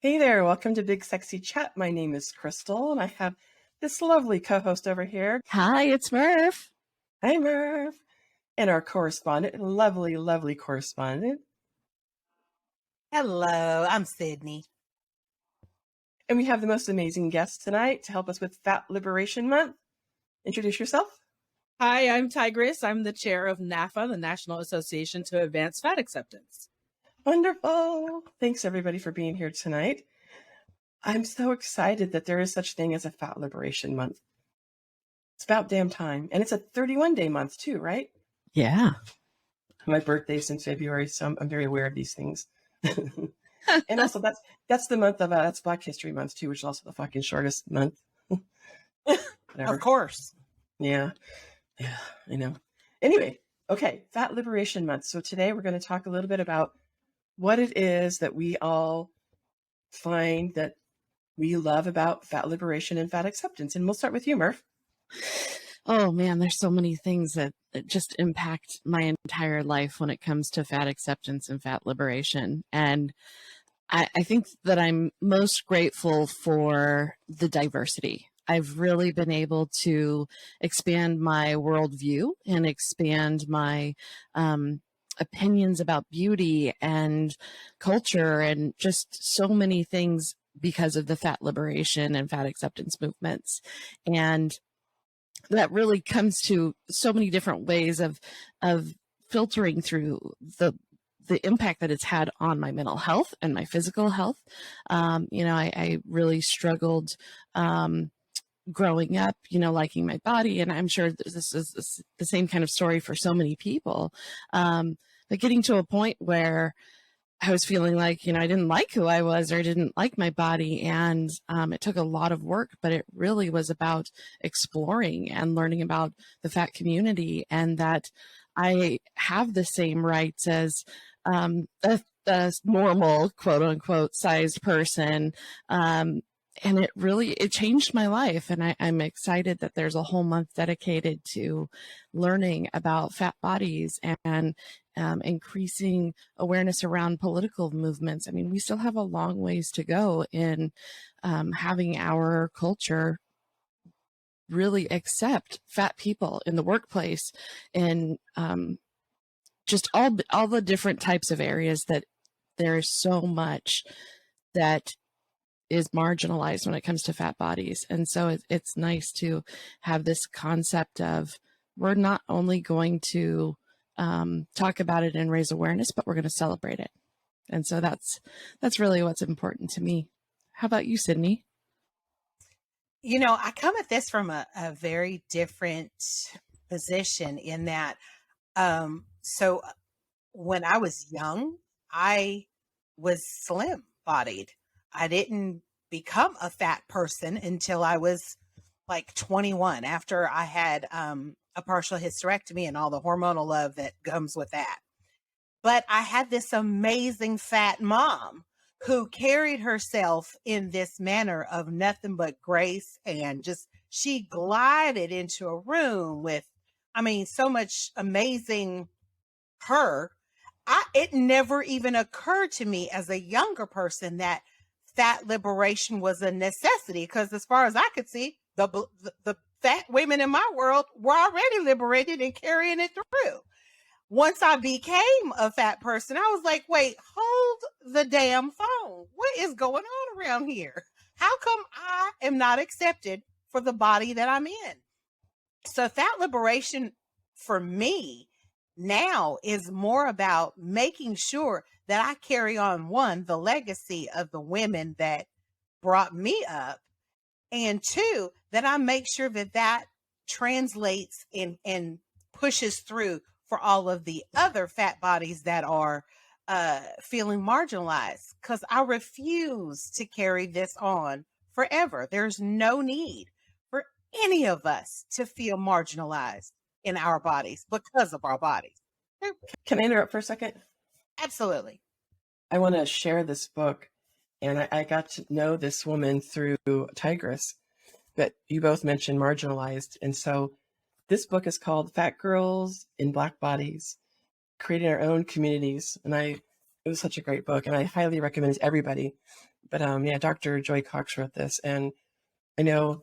Hey there, welcome to Big Sexy Chat. My name is Crystal, and I have this lovely co-host over here. Hi, it's Merf. Hi, Merf. And our correspondent, lovely, lovely correspondent. Hello, I'm Sydney. And we have the most amazing guest tonight to help us with Fat Liberation Month. Introduce yourself. Hi, I'm Tigress. I'm the chair of NAAFA, the National Association to Advance Fat Acceptance. Wonderful. Thanks, everybody, for being here tonight. I'm so excited that there is such thing as a Fat Liberation Month. It's about damn time. And it's a 31-day month, too, right? Yeah. My birthday's in February, so I'm very aware of these things. And also, that's the month of that's Black History Month too, which is also the fucking shortest month. Of course. Yeah, I know. Anyway, okay, Fat Liberation Month. So today we're going to talk a little bit about what it is that we all find that we love about fat liberation and fat acceptance. And we'll start with you, Merf. Oh man, there's so many things that just impact my entire life when it comes to fat acceptance and fat liberation. And I think that I'm most grateful for the diversity. I've really been able to expand my worldview and expand my opinions about beauty and culture and just so many things because of the fat liberation and fat acceptance movements. And that really comes to so many different ways of filtering through the impact that it's had on my mental health and my physical health. I really struggled growing up, liking my body. And I'm sure this is the same kind of story for so many people. But getting to a point where I was feeling like, I didn't like who I was or I didn't like my body. And it took a lot of work, but it really was about exploring and learning about the fat community and that I have the same rights as a normal, quote unquote, sized person. And it changed my life. And I'm excited that there's a whole month dedicated to learning about fat bodies and increasing awareness around political movements. I mean, we still have a long ways to go in having our culture really accept fat people in the workplace and just all the different types of areas that there is so much that is marginalized when it comes to fat bodies. And so it's nice to have this concept of we're not only going to talk about it and raise awareness, but we're going to celebrate it. And so that's really what's important to me. How about you, Sydney? I come at this from a very different position in that, so when I was young, I was slim bodied. I didn't become a fat person until I was like 21 after I had a partial hysterectomy and all the hormonal love that comes with that. But I had this amazing fat mom who carried herself in this manner of nothing but grace and just she glided into a room with, so much amazing her. It never even occurred to me as a younger person that fat liberation was a necessity because as far as I could see, the fat women in my world were already liberated and carrying it through. Once I became a fat person, I was like, wait, hold the damn phone. What is going on around here? How come I am not accepted for the body that I'm in? So fat liberation for me now is more about making sure that I carry on, one, the legacy of the women that brought me up, and two, that I make sure that translates and pushes through for all of the other fat bodies that are feeling marginalized, because I refuse to carry this on forever. There's no need for any of us to feel marginalized in our bodies because of our bodies. Can I interrupt for a second? Absolutely. I want to share this book, and I got to know this woman through Tigress, but you both mentioned marginalized. And so this book is called Fat Girls in Black Bodies, Creating Our Own Communities. And it was such a great book, and I highly recommend it to everybody. But yeah, Dr. Joy Cox wrote this, and I know,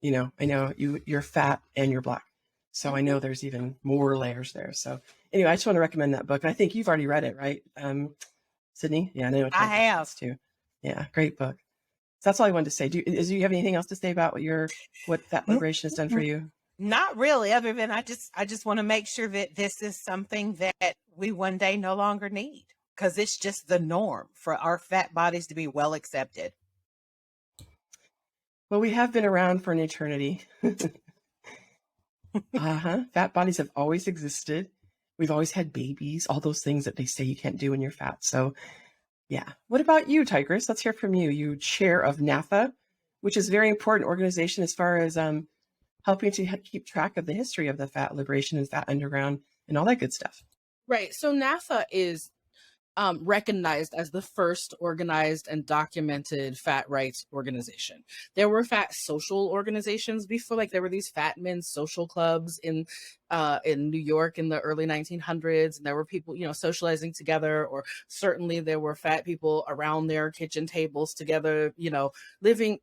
you're fat and you're Black. So I know there's even more layers there. So anyway, I just want to recommend that book. And I think you've already read it, right? Sydney? Yeah, I know I Tigress have. has too. Yeah, great book. So that's all I wanted to say. Do you have anything else to say about what fat liberation has done for you? Not really, other than I just want to make sure that this is something that we one day no longer need, because it's just the norm for our fat bodies to be well accepted. Well, we have been around for an eternity. Fat bodies have always existed. We've always had babies, all those things that they say you can't do when you're fat. So yeah. What about you, Tigress? Let's hear from you. You chair of NAAFA, which is a very important organization as far as helping to keep track of the history of the fat liberation and fat underground and all that good stuff. Right. So NAAFA is recognized as the first organized and documented fat rights organization. There were fat social organizations before, like there were these fat men's social clubs in New York in the early 1900s, and there were people, socializing together, or certainly there were fat people around their kitchen tables together, living,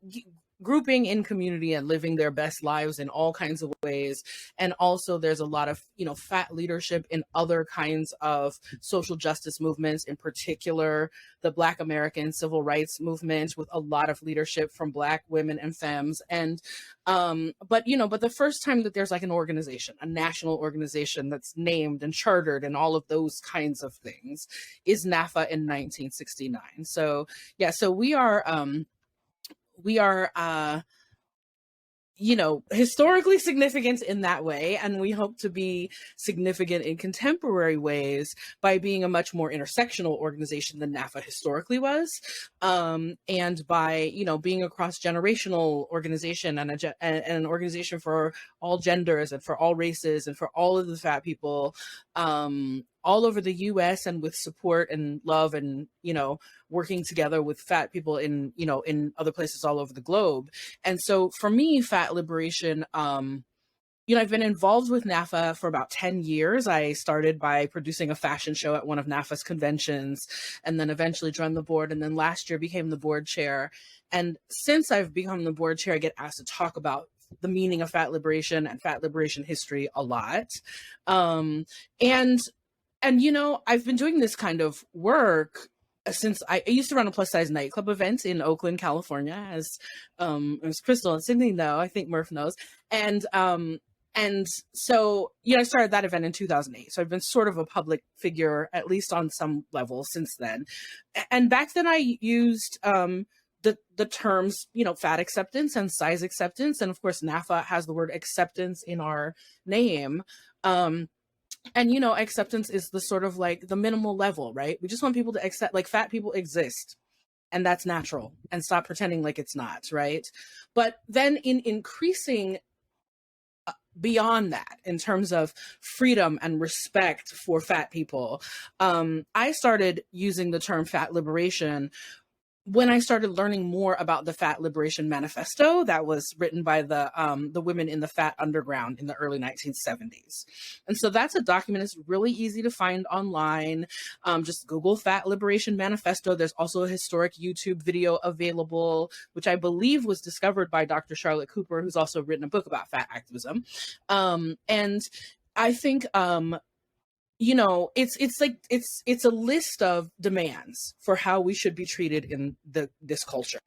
grouping in community and living their best lives in all kinds of ways. And also there's a lot of, fat leadership in other kinds of social justice movements, in particular, the Black American civil rights movement, with a lot of leadership from Black women and femmes. And, but the first time that there's like an organization, a national organization that's named and chartered and all of those kinds of things, is NAAFA in 1969. So yeah, so we are historically significant in that way, and we hope to be significant in contemporary ways by being a much more intersectional organization than NAAFA historically was, and by being a cross-generational organization and an organization for all genders and for all races and for all of the fat people all over the US, and with support and love and working together with fat people in other places all over the globe. And so for me, fat liberation, I've been involved with NAAFA for about 10 years. I started by producing a fashion show at one of NAAFA's conventions, and then eventually joined the board, and then last year became the board chair. And since I've become the board chair, I get asked to talk about the meaning of fat liberation and fat liberation history a lot. And I've been doing this kind of work since I used to run a plus size nightclub event in Oakland, California, as Crystal and Sydney know. I think Merf knows. And so, I started that event in 2008. So I've been sort of a public figure, at least on some level, since then. And back then I used the terms, fat acceptance and size acceptance. And of course, NAAFA has the word acceptance in our name. And acceptance is the sort of like the minimal level, right? We just want people to accept, like, fat people exist, and that's natural, and stop pretending like it's not, right? But then in increasing beyond that, in terms of freedom and respect for fat people, I started using the term fat liberation when I started learning more about the Fat Liberation Manifesto that was written by the women in the fat underground in the early 1970s. And so that's a document. It's really easy to find online. Just Google Fat Liberation Manifesto. There's also a historic YouTube video available, which I believe was discovered by Dr. Charlotte Cooper, who's also written a book about fat activism. And I think it's a list of demands for how we should be treated in this culture.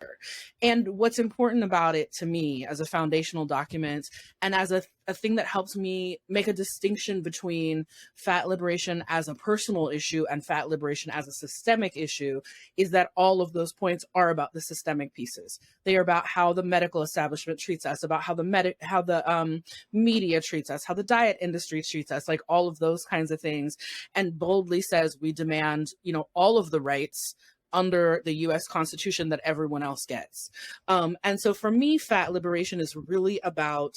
And what's important about it to me as a foundational document, and as a thing that helps me make a distinction between fat liberation as a personal issue and fat liberation as a systemic issue, is that all of those points are about the systemic pieces. They are about how the medical establishment treats us, about how the media treats us, how the diet industry treats us, like all of those kinds of things, and boldly says we demand, all of the rights under the US Constitution that everyone else gets. And so for me, fat liberation is really about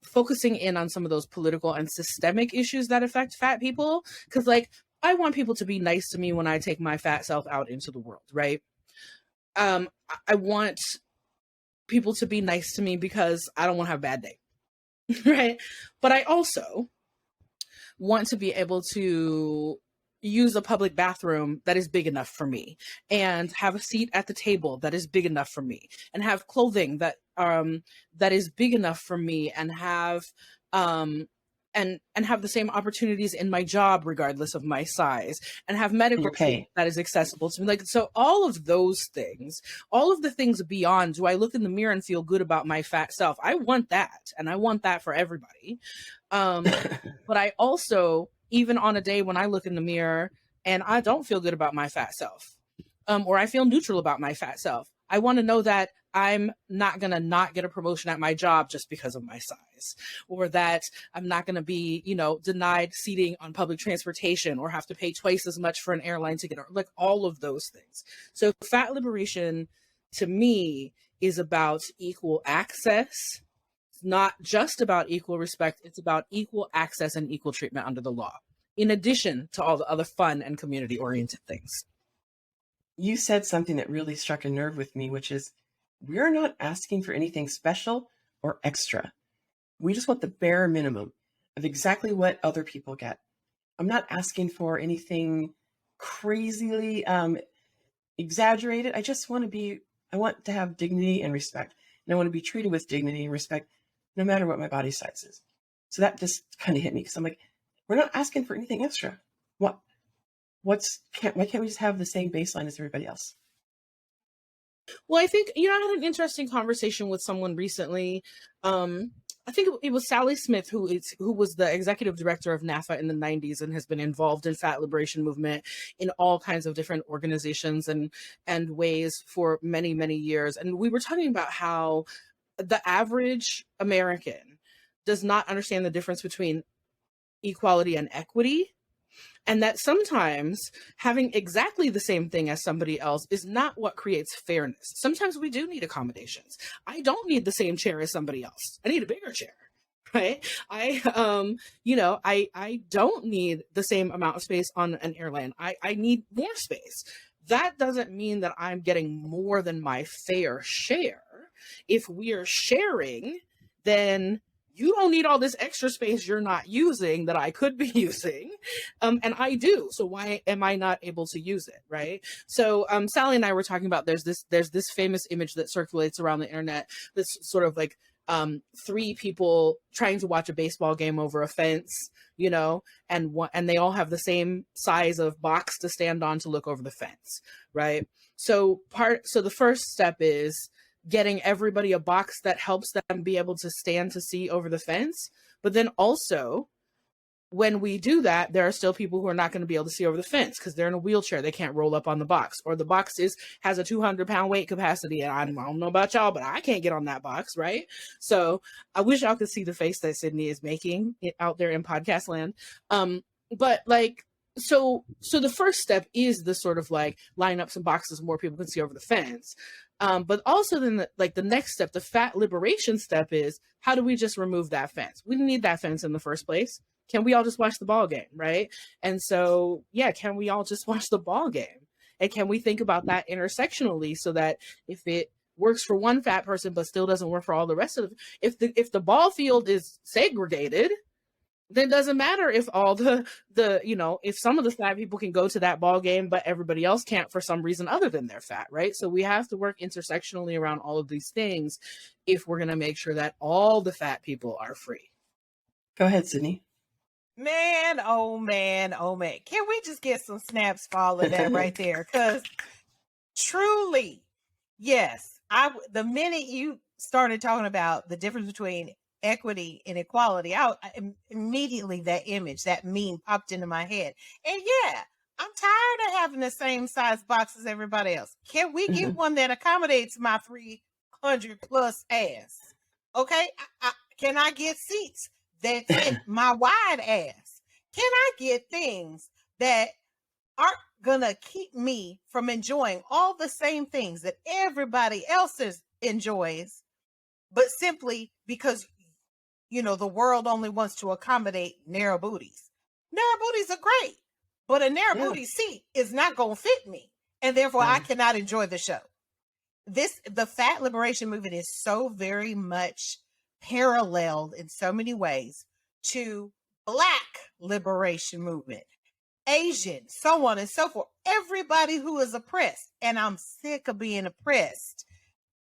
focusing in on some of those political and systemic issues that affect fat people. Because, like, I want people to be nice to me when I take my fat self out into the world, right? I want people to be nice to me because I don't want to have a bad day, right? But I also want to be able to, use a public bathroom that is big enough for me, and have a seat at the table that is big enough for me, and have clothing that that is big enough for me, and have and have the same opportunities in my job regardless of my size, and have medical Your pay. that is accessible to me. Like, so all of those things, all of the things beyond, do I look in the mirror and feel good about my fat self? I want that, and I want that for everybody. But I also, even on a day when I look in the mirror and I don't feel good about my fat self, or I feel neutral about my fat self, I want to know that I'm not going to not get a promotion at my job just because of my size, or that I'm not going to be, denied seating on public transportation, or have to pay twice as much for an airline ticket, or like all of those things. So fat liberation to me is about equal access. It's not just about equal respect. It's about equal access and equal treatment under the law, in addition to all the other fun and community oriented things. You said something that really struck a nerve with me, which is we're not asking for anything special or extra. We just want the bare minimum of exactly what other people get. I'm not asking for anything crazily exaggerated. I want to have dignity and respect. And I want to be treated with dignity and respect no matter what my body size is. So that just kind of hit me, because I'm like, we're not asking for anything extra. Why can't we just have the same baseline as everybody else? Well, I think, I had an interesting conversation with someone recently. I think it was Sally Smith, who was the executive director of NAAFA in the 90s and has been involved in fat liberation movement in all kinds of different organizations and ways for many, many years. And we were talking about how the average American does not understand the difference between equality and equity. And that sometimes having exactly the same thing as somebody else is not what creates fairness. Sometimes we do need accommodations. I don't need the same chair as somebody else. I need a bigger chair, right? I don't need the same amount of space on an airline. I need more space. That doesn't mean that I'm getting more than my fair share. If we are sharing, then you don't need all this extra space you're not using that I could be using. And I do. So why am I not able to use it? Right. So Sally and I were talking about there's this famous image that circulates around the internet that's sort of like three people trying to watch a baseball game over a fence, and they all have the same size of box to stand on to look over the fence. Right. So the first step is getting everybody a box that helps them be able to stand to see over the fence. But then also, when we do that, there are still people who are not going to be able to see over the fence because they're in a wheelchair. They can't roll up on the box, or the box has a 200-pound weight capacity. And I don't know about y'all, but I can't get on that box, right? So I wish y'all could see the face that Sydney is making out there in podcast land. But like, so the first step is the sort of like line up some boxes more people can see over the fence. But also then the next step, the fat liberation step, is how do we just remove that fence? We didn't need that fence in the first place. Can we all just watch the ball game, right? And so, can we all just watch the ball game? And can we think about that intersectionally, so that if it works for one fat person but still doesn't work for all the rest of them, if the ball field is segregated, then it doesn't matter if all if some of the fat people can go to that ball game, but everybody else can't for some reason other than they're fat, right? So we have to work intersectionally around all of these things if we're going to make sure that all the fat people are free. Go ahead, Sydney. Man, oh man, oh man. Can we just get some snaps for all of that right there? Because truly, yes, the minute you started talking about the difference between equity and equality, immediately that image, that meme popped into my head. And I'm tired of having the same size box as everybody else. Can we get one that accommodates my 300 plus ass? Okay. Can I get seats that fit my wide ass? Can I get things that aren't gonna keep me from enjoying all the same things that everybody else enjoys, but simply because the world only wants to accommodate narrow booties? Narrow booties are great, but a narrow booty seat is not gonna fit me, and therefore I cannot enjoy the show. The fat liberation movement is so very much paralleled in so many ways to Black liberation movement. Asian, so on and so forth. Everybody who is oppressed, and I'm sick of being oppressed.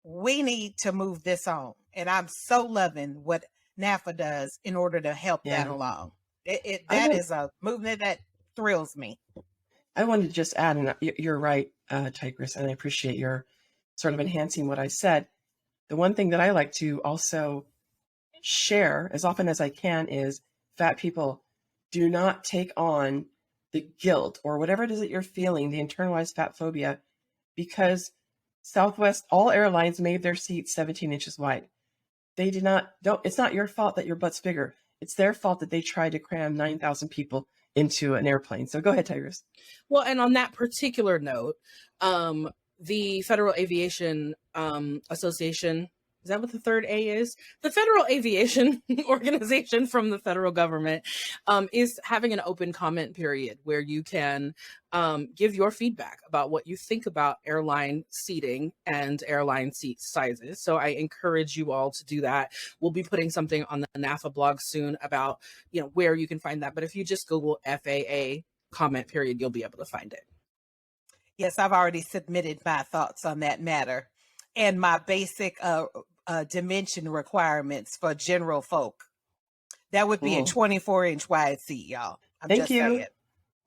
We need to move this on. And I'm so loving what NAAFA does in order to help that Yeah. along. I That would, is a movement that thrills me. I wanted to just add, and you're right, Tigress, and I appreciate your sort of enhancing what I said. The one thing that I like to also share as often as I can is fat people, do not take on the guilt or whatever it is that you're feeling, the internalized fat phobia, because Southwest, all airlines made their seats 17 inches wide. They did not, don't, it's not your fault that your butt's bigger. It's their fault that they tried to cram 9,000 people into an airplane. So go ahead, Tigress. Well, and on that particular note, the Federal Aviation Association, is that what the third A is? The Federal Aviation Organization from the federal government is having an open comment period where you can give your feedback about what you think about airline seating and airline seat sizes. So I encourage you all to do that. We'll be putting something on the NAAFA blog soon about, you know, where you can find that. But if you just Google FAA comment period, you'll be able to find it. Yes, I've already submitted my thoughts on that matter and my basic dimension requirements for general folk. That would be a 24-inch wide seat, y'all. I'm Thank just you.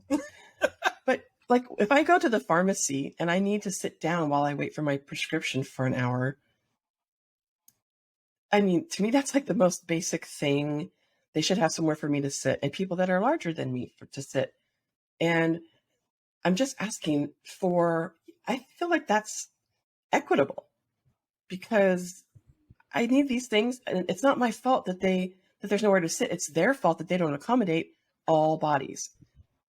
saying. But like if I go to the pharmacy and I need to sit down while I wait for my prescription for an hour, I mean, to me, that's like the most basic thing. They should have somewhere for me to sit and people that are larger than me to sit. And I'm just asking for, I feel like that's equitable because I need these things. And it's not my fault that there's nowhere to sit. It's their fault that they don't accommodate all bodies.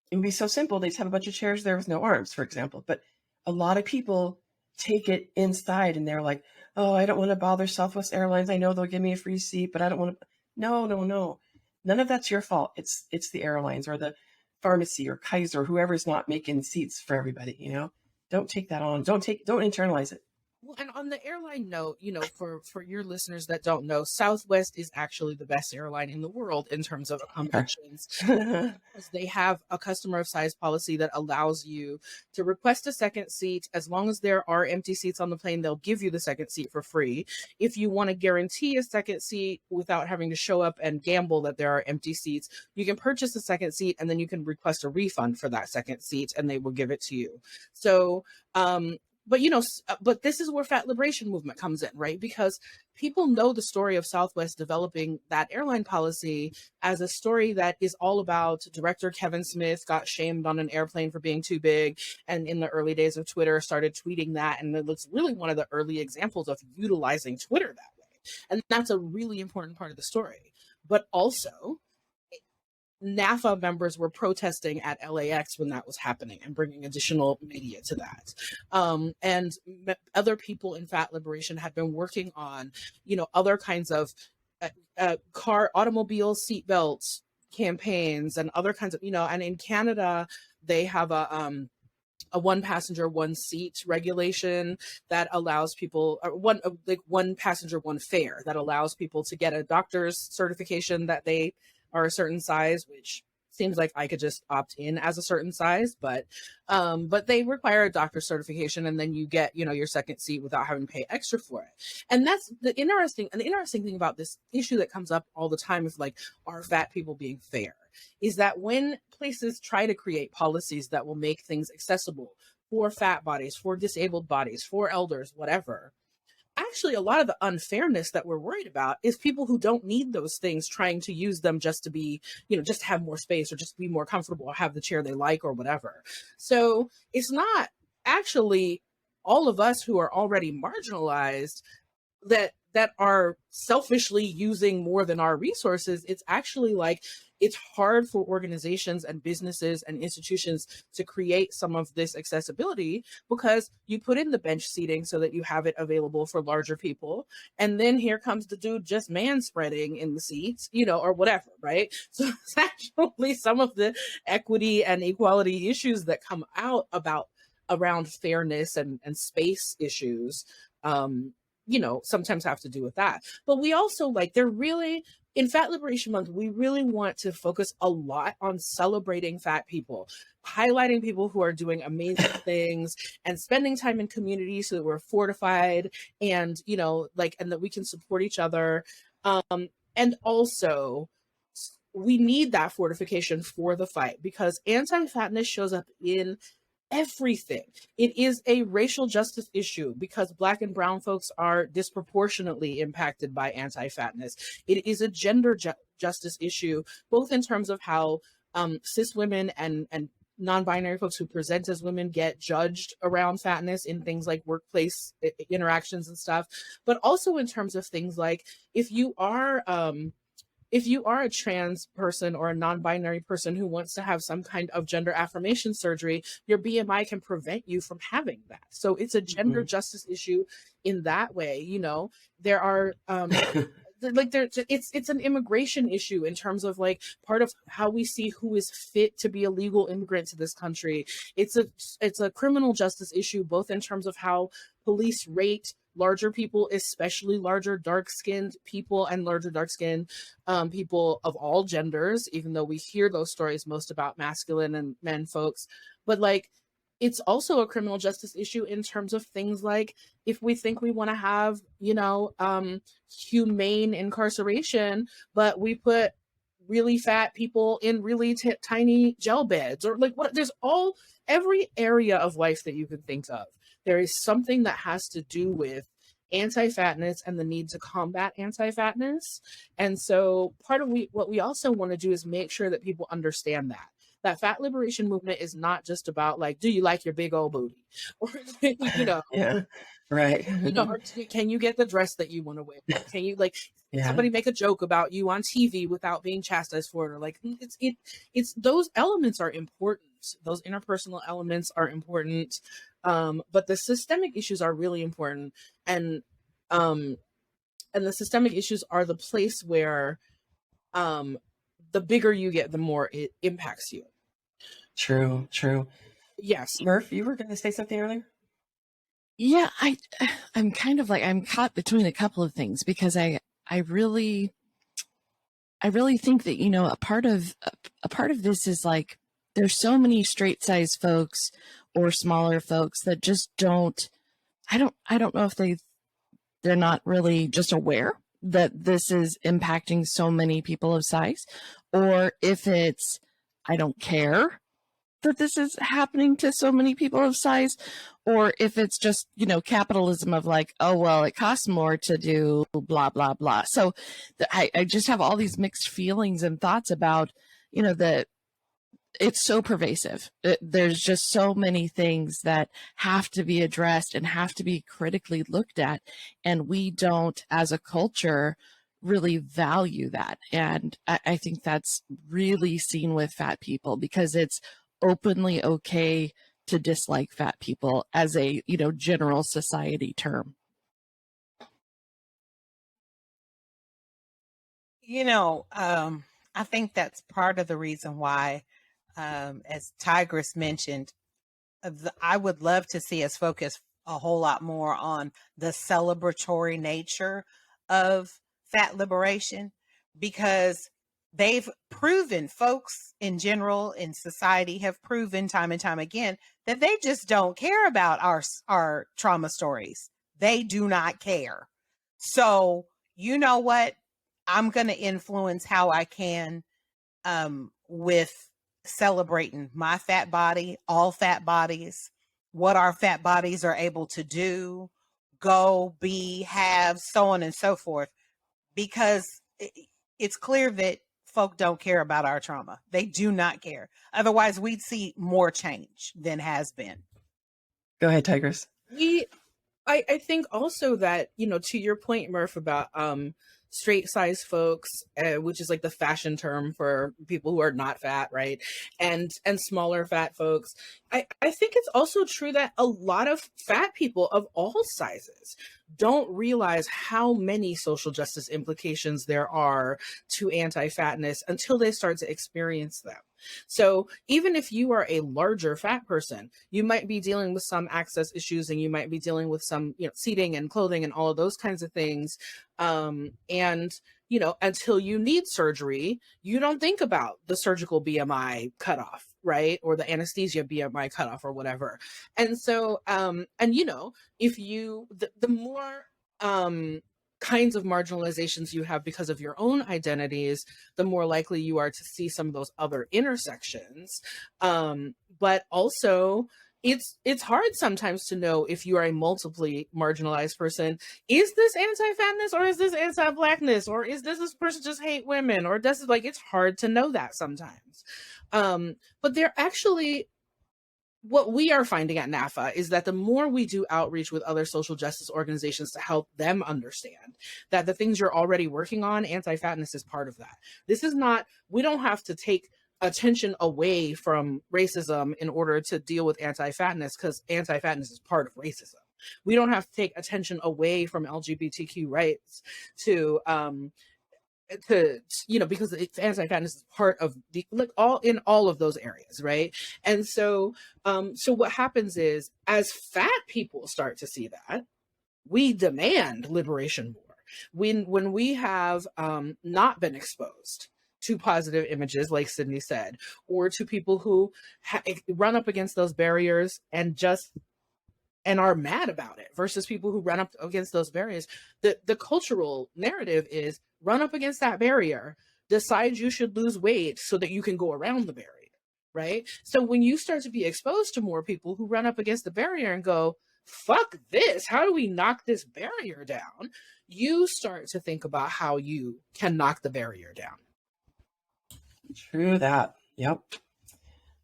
It would be so simple. They just have a bunch of chairs there with no arms, for example. But a lot of people take it inside and they're like, oh, I don't want to bother Southwest Airlines. I know they'll give me a free seat, but I don't want to. No. None of that's your fault. It's the airlines or the pharmacy or Kaiser, whoever's not making seats for everybody, you know? Don't take that on. Don't internalize it. Well, and on the airline note, you know, for your listeners that don't know, Southwest is actually the best airline in the world in terms of accommodations. Because they have a customer of size policy that allows you to request a second seat. As long as there are empty seats on the plane, they'll give you the second seat for free. If you want to guarantee a second seat without having to show up and gamble that there are empty seats, you can purchase a second seat and then you can request a refund for that second seat and they will give it to you. So, but, you know, but this is where fat liberation movement comes in, right? Because people know the story of Southwest developing that airline policy as a story that is all about director Kevin Smith got shamed on an airplane for being too big. And in the early days of Twitter, started tweeting that. And it looks really one of the early examples of utilizing Twitter that way. And that's a really important part of the story. But also, NAAFA members were protesting at LAX when that was happening and bringing additional media to that. And other people in fat liberation had been working on, you know, other kinds of automobile seatbelts campaigns and other kinds of, you know, and in Canada, they have a one passenger, one seat regulation that allows people, one passenger, one fare that allows people to get a doctor's certification that they are a certain size, which seems like I could just opt in as a certain size, but they require a doctor's certification and then you get, you know, your second seat without having to pay extra for it. And that's the interesting thing about this issue that comes up all the time is like, are fat people being fair? Is that when places try to create policies that will make things accessible for fat bodies, for disabled bodies, for elders, whatever, actually a lot of the unfairness that we're worried about is people who don't need those things trying to use them just to be, you know, just have more space or just be more comfortable or have the chair they like or whatever. So it's not actually all of us who are already marginalized that are selfishly using more than our resources. It's actually like it's hard for organizations and businesses and institutions to create some of this accessibility because you put in the bench seating so that you have it available for larger people. And then here comes the dude just man-spreading in the seats, you know, or whatever, right? So it's actually some of the equity and equality issues that come out around fairness and space issues, you know, sometimes have to do with that. But we also like, they're really in Fat Liberation Month, we really want to focus a lot on celebrating fat people, highlighting people who are doing amazing things, and spending time in community so that we're fortified, and, you know, like, and that we can support each other. And also, we need that fortification for the fight, because anti-fatness shows up in everything. It is a racial justice issue because Black and brown folks are disproportionately impacted by anti-fatness. It is a gender justice issue, both in terms of how cis women and non-binary folks who present as women get judged around fatness in things like workplace interactions and stuff, but also in terms of things like, if you are a trans person or a non-binary person who wants to have some kind of gender affirmation surgery, your BMI can prevent you from having that. So it's a gender justice issue in that way. You know, there are it's an immigration issue in terms of like part of how we see who is fit to be a legal immigrant to this country. It's a criminal justice issue, both in terms of how police rate larger people, especially larger dark-skinned people and larger dark-skinned people of all genders, even though we hear those stories most about masculine and men folks. But like, it's also a criminal justice issue in terms of things like, if we think we want to have, you know, humane incarceration, but we put really fat people in really tiny jail beds, or like, what, there's every area of life that you could think of. There is something that has to do with anti-fatness and the need to combat anti-fatness. And so part of what we also want to do is make sure that people understand that fat liberation movement is not just about like, do you like your big old booty? Or, you know, Yeah, right. you know, or can you get the dress that you want to wear? Can you, like, Yeah. somebody make a joke about you on TV without being chastised for it? Or like, it's those elements are important. Those interpersonal elements are important. But the systemic issues are really important. And the systemic issues are the place where the bigger you get, the more it impacts you. True. Yes. Merf, you were going to say something earlier? Yeah, I'm kind of like, I'm caught between a couple of things, because I really think that, you know, a part of this is like, there's so many straight size folks or smaller folks that just don't, I don't know if they're not really just aware that this is impacting so many people of size, or if it's, I don't care that this is happening to so many people of size, or if it's just, you know, capitalism of like, oh, well, it costs more to do blah, blah, blah. So I just have all these mixed feelings and thoughts about, you know, that it's so pervasive. There's just so many things that have to be addressed and have to be critically looked at. And we don't, as a culture, really value that. And I think that's really seen with fat people, because it's openly okay to dislike fat people as a, you know, general society term. You know, I think that's part of the reason why, as Tigress mentioned, I would love to see us focus a whole lot more on the celebratory nature of fat liberation, because they've proven, folks in general in society have proven time and time again that they just don't care about our trauma stories. They do not care. So, you know what? I'm going to influence how I can with celebrating my fat body, all fat bodies, what our fat bodies are able to do, go, be, have, so on and so forth, because it's clear that folk don't care about our trauma. They do not care. Otherwise, we'd see more change than has been. Go ahead, Tigress. I think also that, you know, to your point, Merf, about straight size folks, which is like the fashion term for people who are not fat, right? And smaller fat folks. I think it's also true that a lot of fat people of all sizes don't realize how many social justice implications there are to anti-fatness until they start to experience them. So even if you are a larger fat person, you might be dealing with some access issues, and you might be dealing with some, you know, seating and clothing and all of those kinds of things. And until you need surgery, you don't think about the surgical BMI cutoff, right? Or the anesthesia BMI cutoff or whatever. And so, if the more kinds of marginalizations you have because of your own identities, the more likely you are to see some of those other intersections. But also, it's hard sometimes to know if you are a multiply marginalized person. Is this anti-fatness, or is this anti-blackness, or is this person just hate women, or does it, like, it's hard to know that sometimes. But they're actually, what we are finding at NAAFA is that the more we do outreach with other social justice organizations to help them understand that the things you're already working on, anti-fatness is part of that. This is not, we don't have to take attention away from racism in order to deal with anti-fatness, because anti-fatness is part of racism. We don't have to take attention away from LGBTQ rights to because anti-fatness is part of the, like, all of those areas, right? And so what happens is, as fat people start to see that, we demand liberation more. When we have not been exposed to positive images, like Sydney said, or to people who run up against those barriers and are mad about it, versus people who run up against those barriers. The cultural narrative is, run up against that barrier, decide you should lose weight so that you can go around the barrier, right? So when you start to be exposed to more people who run up against the barrier and go, fuck this, how do we knock this barrier down? You start to think about how you can knock the barrier down. True that. Yep.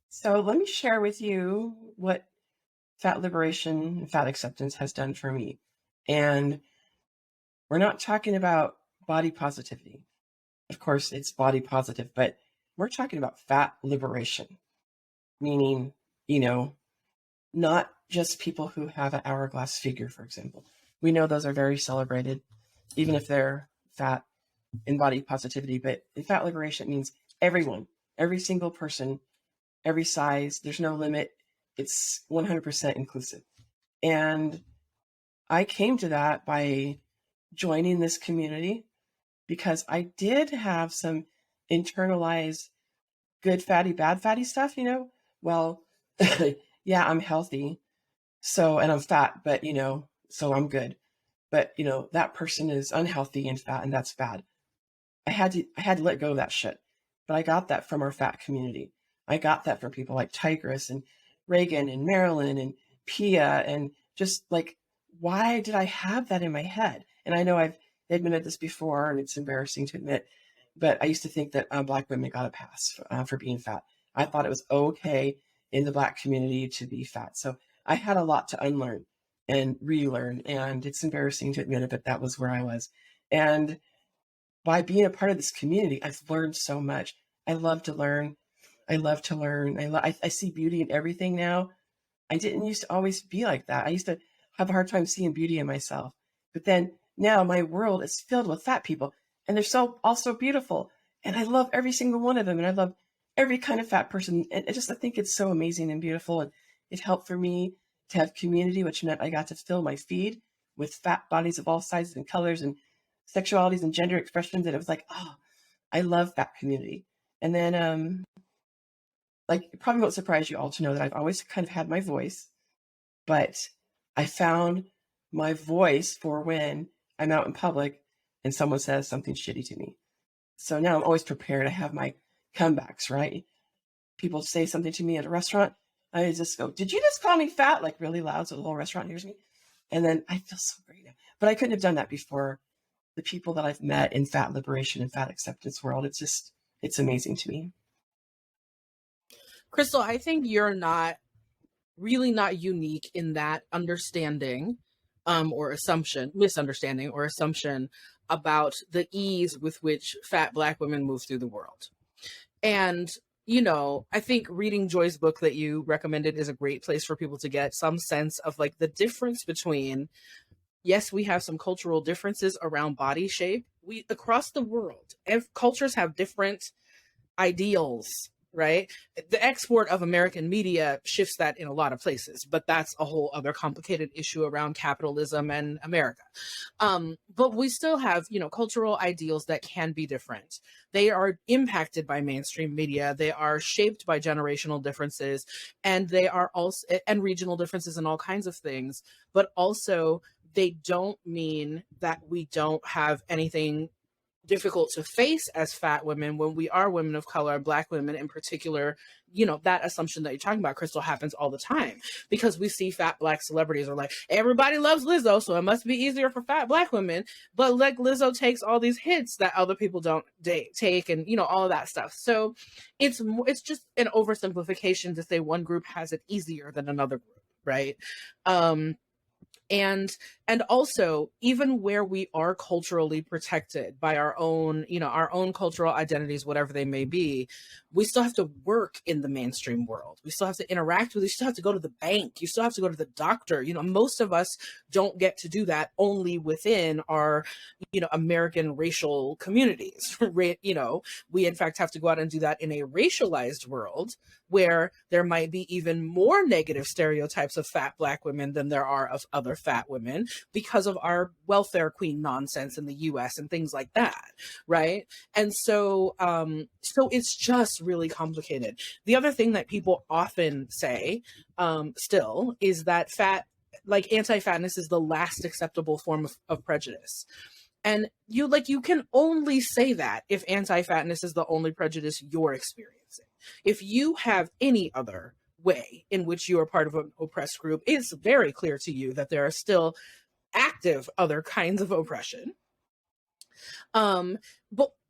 So let me share with you what fat liberation and fat acceptance has done for me. And we're not talking about body positivity. Of course, it's body positive, but we're talking about fat liberation, meaning, not just people who have an hourglass figure, for example. We know those are very celebrated, even if they're fat in body positivity. But in fat liberation, means everyone, every single person, every size, there's no limit. It's 100% inclusive. And I came to that by joining this community because I did have some internalized good fatty, bad fatty stuff, Well, yeah, I'm healthy. And I'm fat, but, so I'm good. But, that person is unhealthy and fat, and that's bad. I had to let go of that shit. But I got that from our fat community. I got that from people like Tigress and Reagan and Marilyn and Pia, and just like, why did I have that in my head? And I know I've admitted this before, and it's embarrassing to admit, but I used to think that Black women got a pass for being fat. I thought it was okay in the Black community to be fat. So I had a lot to unlearn and relearn, and it's embarrassing to admit it, but that was where I was. And by being a part of this community, I've learned so much. I love to learn. I see beauty in everything now. I didn't used to always be like that. I used to have a hard time seeing beauty in myself. But then now my world is filled with fat people, and they're also beautiful. And I love every single one of them. And I love every kind of fat person. And I think it's so amazing and beautiful. And it helped for me to have community, which meant I got to fill my feed with fat bodies of all sizes and colors and sexualities and gender expressions. And it was like, oh, I love fat community. And then, it probably won't surprise you all to know that I've always kind of had my voice, but I found my voice for when I'm out in public and someone says something shitty to me. So now I'm always prepared. I have my comebacks, right? People say something to me at a restaurant. I just go, did you just call me fat? Like really loud so the whole restaurant hears me. And then I feel so great now. But I couldn't have done that before. The people that I've met in fat liberation and fat acceptance world, it's amazing to me. Crystal, I think you're really not unique in that understanding misunderstanding or assumption about the ease with which fat Black women move through the world. And, I think reading Joy's book that you recommended is a great place for people to get some sense of like the difference between, yes, we have some cultural differences around body shape. Across the world, cultures have different ideals right? The export of American media shifts that in a lot of places, but that's a whole other complicated issue around capitalism and America. But we still have, cultural ideals that can be different. They are impacted by mainstream media. They are shaped by generational differences, and they are also, and regional differences and all kinds of things, but also they don't mean that we don't have anything difficult to face as fat women when we are women of color, Black women in particular. That assumption that you're talking about, Crystal, happens all the time because we see fat Black celebrities are like, everybody loves Lizzo, so it must be easier for fat Black women. But like Lizzo takes all these hits that other people don't take, and all of that stuff. So it's just an oversimplification to say one group has it easier than another group, right? And also, even where we are culturally protected by our own cultural identities, whatever they may be, we still have to work in the mainstream world. We still have to interact with, you still have to go to the bank, you still have to go to the doctor. Most of us don't get to do that only within our, American racial communities. We in fact have to go out and do that in a racialized world where there might be even more negative stereotypes of fat Black women than there are of other fat women because of our welfare queen nonsense in the US and things like that, right? And so it's just really complicated. The other thing that people often say still is that anti-fatness is the last acceptable form of prejudice. And you can only say that if anti-fatness is the only prejudice you're experiencing. If you have any other way in which you are part of an oppressed group, it's very clear to you that there are still active other kinds of oppression.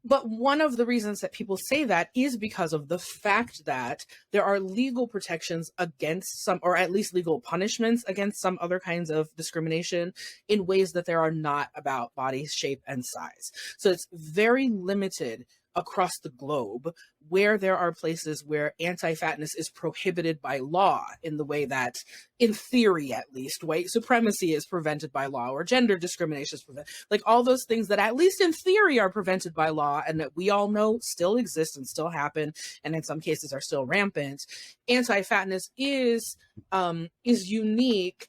But one of the reasons that people say that is because of the fact that there are legal protections against some, or at least legal punishments against some other kinds of discrimination in ways that there are not about body shape and size. So it's very limited across the globe where there are places where anti-fatness is prohibited by law in the way that, in theory at least, white supremacy is prevented by law, or gender discrimination is prevented. Like all those things that at least in theory are prevented by law and that we all know still exist and still happen, and in some cases are still rampant. Anti-fatness is unique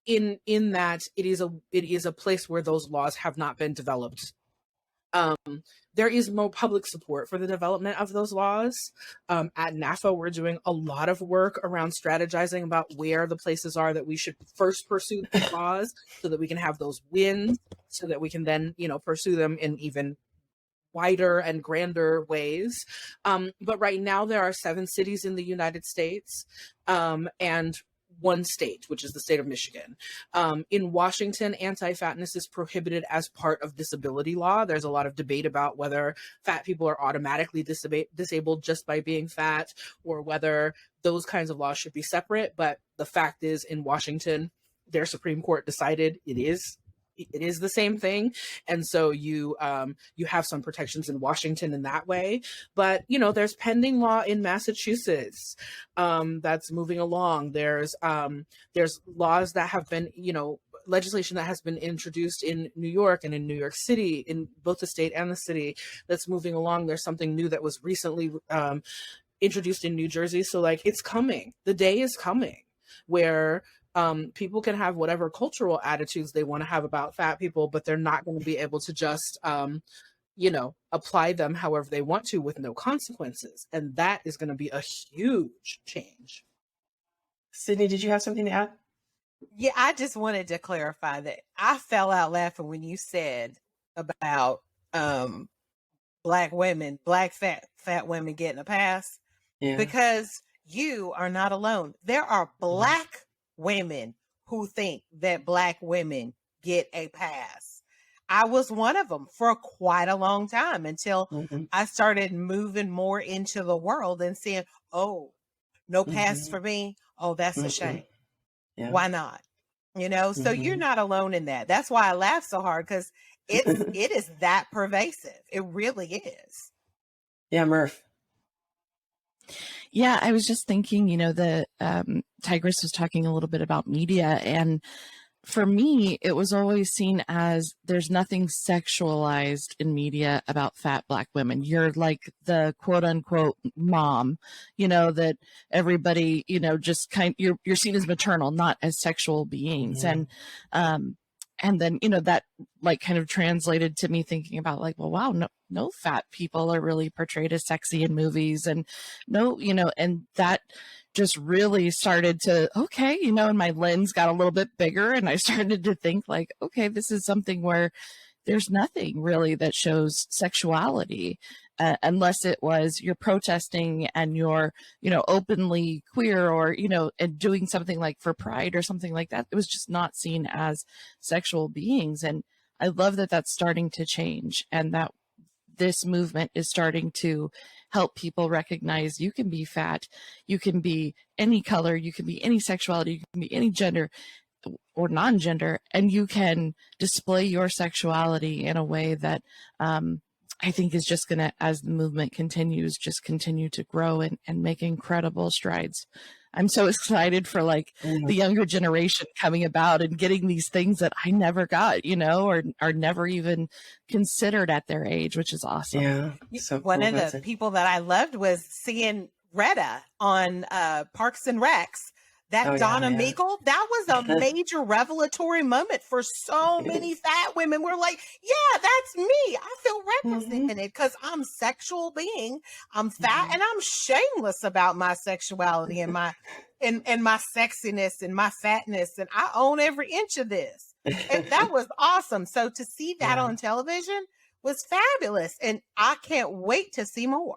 in that it is a place where those laws have not been developed. There is more public support for the development of those laws. At NAAFA, we're doing a lot of work around strategizing about where the places are that we should first pursue these laws so that we can have those wins, so that we can then, pursue them in even wider and grander ways. But right now there are 7 cities in the United States, and 1 state, which is the state of Michigan. In Washington, anti-fatness is prohibited as part of disability law. There's a lot of debate about whether fat people are automatically disabled just by being fat, or whether those kinds of laws should be separate. But the fact is, in Washington, their Supreme Court decided it is the same thing. And so you have some protections in Washington in that way. But, there's pending law in Massachusetts that's moving along. There's laws that have been, legislation that has been introduced in New York and in New York City, in both the state and the city, that's moving along. There's something new that was recently introduced in New Jersey. So it's coming. The day is coming where people can have whatever cultural attitudes they want to have about fat people, but they're not going to be able to just, apply them however they want to with no consequences. And that is going to be a huge change. Sydney, did you have something to add? Yeah, I just wanted to clarify that I fell out laughing when you said about Black fat women getting a pass, because you are not alone. There are Black women who think that Black women get a pass. I was one of them for quite a long time until I started moving more into the world and seeing, oh, no pass for me. Oh, that's a shame. Yeah. Why not? So you're not alone in that. That's why I laugh so hard, because it is that pervasive. It really is. Yeah, Merf. Yeah, I was just thinking, the Tigress was talking a little bit about media, and for me, it was always seen as there's nothing sexualized in media about fat Black women. You're like the quote unquote mom, that everybody, just you're seen as maternal, not as sexual beings. And then, that like kind of translated to me thinking about like, well, wow, no fat people are really portrayed as sexy in movies, and no, and that just really started to, okay, and my lens got a little bit bigger, and I started to think like, okay, this is something where there's nothing really that shows sexuality, unless it was you're protesting and you're, openly queer, or, and doing something like for pride or something like that. It was just not seen as sexual beings. And I love that that's starting to change, and that this movement is starting to help people recognize you can be fat, you can be any color, you can be any sexuality, you can be any gender or non-gender, and you can display your sexuality in a way that I think is just going to, as the movement continues, just continue to grow and make incredible strides. I'm so excited for like the younger generation coming about and getting these things that I never got, or are never even considered at their age, which is awesome. Yeah. So One cool. of That's the it. people that I loved was seeing Retta on Parks and Recs. That Oh, yeah, Donna yeah. Meagle, that was a major revelatory moment for so many fat women. We're like, yeah, that's me. I feel represented because I'm a sexual being. I'm fat and I'm shameless about my sexuality and my and my sexiness and my fatness. And I own every inch of this. And that was awesome. So to see that on television was fabulous. And I can't wait to see more.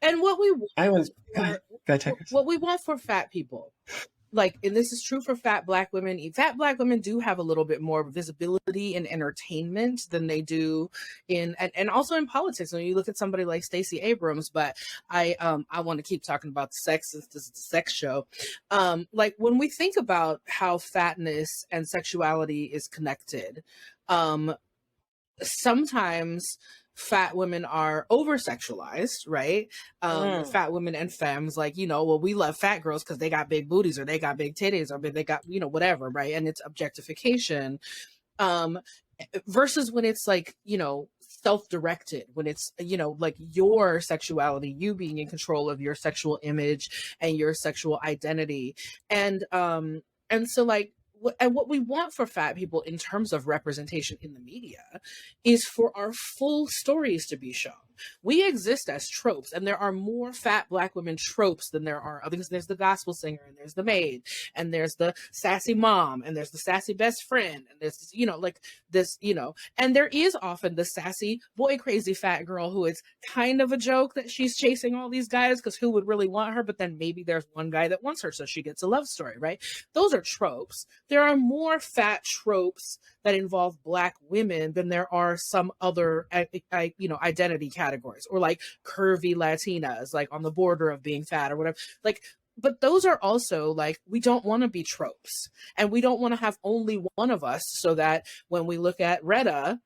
And what we want I was go ahead, Tigress. what we want for fat people, like, and this is true for fat Black women. Fat Black women do have a little bit more visibility in entertainment than they do and also in politics. When you look at somebody like Stacey Abrams, but I want to keep talking about the sex since this is a sex show. Like when we think about how fatness and sexuality is connected, sometimes fat women are over sexualized, right? Fat women and femmes, like, well, we love fat girls because they got big booties or they got big titties or they got, whatever, right? And it's objectification. Versus when it's like, self-directed, when it's, like your sexuality, you being in control of your sexual image and your sexual identity. And so like, and what we want for fat people in terms of representation in the media is for our full stories to be shown. We exist as tropes, and there are more fat Black women tropes than there are others. There's the gospel singer, and there's the maid, and there's the sassy mom, and there's the sassy best friend, and there's, like this, and there is often the sassy boy crazy fat girl who is kind of a joke that she's chasing all these guys because who would really want her? But then maybe there's one guy that wants her, so she gets a love story, right? Those are tropes. There are more fat tropes that involve Black women than there are some other, identity categories, or like curvy Latinas, like on the border of being fat or whatever. Like, but those are also like, we don't want to be tropes, and we don't want to have only one of us, so that when we look at Retta,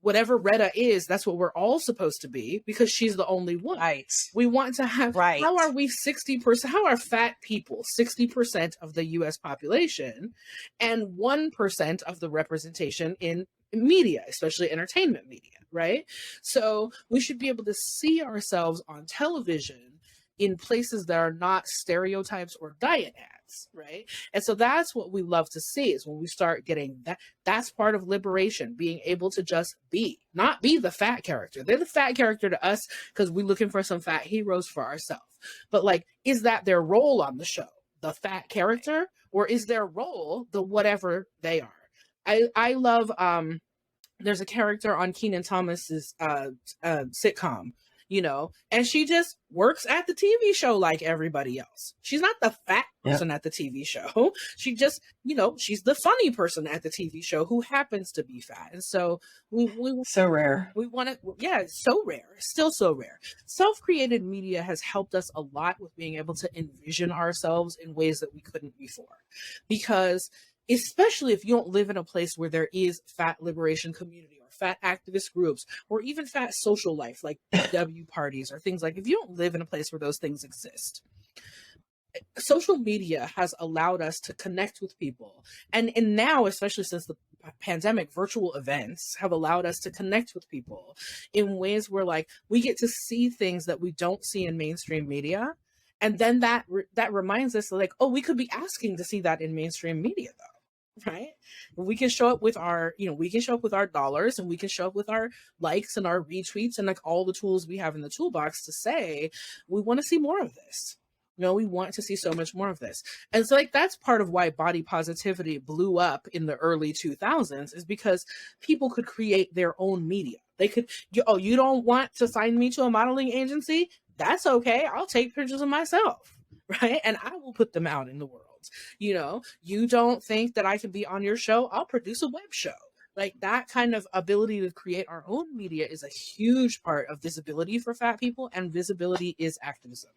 whatever Retta is, that's what we're all supposed to be because she's the only one. Right. We want to have, right. How are we 60%? How are fat people 60% of the US population and 1% of the representation in media, especially entertainment media, right? So we should be able to see ourselves on television in places that are not stereotypes or diet ads, right? And so that's what we love to see, is when we start getting that. That's part of liberation, being able to just be, not be the fat character. They're the fat character to us because we're looking for some fat heroes for ourselves. But like, is that their role on the show, the fat character, or is their role the whatever they are? I love, there's a character on Kenan Thomas's sitcom, and she just works at the TV show like everybody else. She's not the fat person at the TV show. She just, she's the funny person at the TV show who happens to be fat. And so we so rare. We want to, it's so rare. It's still so rare. Self-created media has helped us a lot with being able to envision ourselves in ways that we couldn't before. Because especially if you don't live in a place where there is fat liberation community or fat activist groups or even fat social life like PW parties or things like, if you don't live in a place where those things exist, social media has allowed us to connect with people. And now, especially since the pandemic, virtual events have allowed us to connect with people in ways where like we get to see things that we don't see in mainstream media. And then that reminds us like, oh, we could be asking to see that in mainstream media though. Right? We can show up with our, we can show up with our dollars, and we can show up with our likes and our retweets and like all the tools we have in the toolbox to say, we want to see more of this. We want to see so much more of this. And so like that's part of why body positivity blew up in the early 2000s, is because people could create their own media. They could, you don't want to sign me to a modeling agency? That's okay. I'll take pictures of myself, right? And I will put them out in the world. You don't think that I can be on your show? I'll produce a web show. Like that kind of ability to create our own media is a huge part of visibility for fat people, and visibility is activism.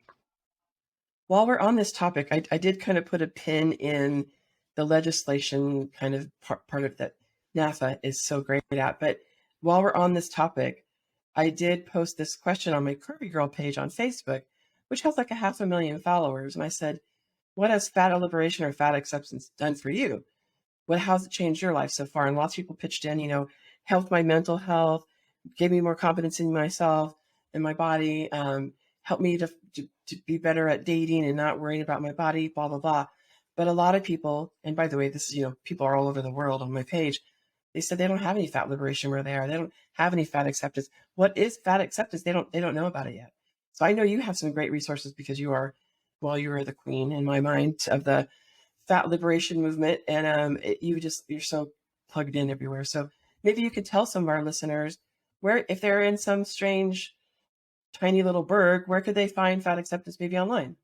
While we're on this topic, I did kind of put a pin in the legislation kind of part of that NAAFA is so great at. But while we're on this topic, I did post this question on my Curvy Girl page on Facebook, which has like 500,000 followers. And I said, what has fat liberation or fat acceptance done for you? How's it changed your life so far? And lots of people pitched in, helped my mental health, gave me more confidence in myself and my body, helped me to be better at dating and not worrying about my body, blah, blah, blah. But a lot of people, and by the way, this is, people are all over the world on my page, they said they don't have any fat liberation where they are. They don't have any fat acceptance. What is fat acceptance? They don't know about it yet. So I know you have some great resources because you are the queen in my mind of the fat liberation movement. And you're so plugged in everywhere. So maybe you could tell some of our listeners where, if they're in some strange, tiny little burg, where could they find fat acceptance maybe online?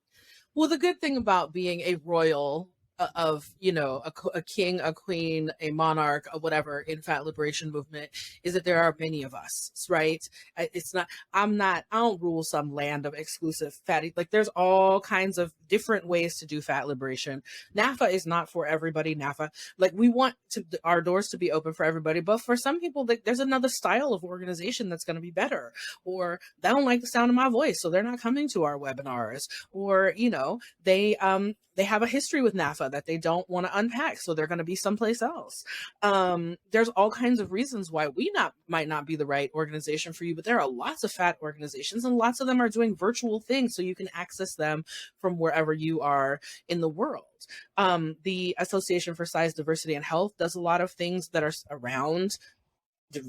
Well, the good thing about being a royal of, a king, a queen, a monarch, or whatever in fat liberation movement is that there are many of us, right? It's not, I don't rule some land of exclusive fatty. Like there's all kinds of different ways to do fat liberation. NAAFA is not for everybody. NAAFA, like we want our doors to be open for everybody, but for some people, like, there's another style of organization that's going to be better, or they don't like the sound of my voice, so they're not coming to our webinars, or, they have a history with NAAFA that they don't want to unpack, so they're going to be someplace else. There's all kinds of reasons why we might not be the right organization for you, but there are lots of fat organizations, and lots of them are doing virtual things, so you can access them from wherever you are in the world. The Association for Size, Diversity, and Health does a lot of things that are around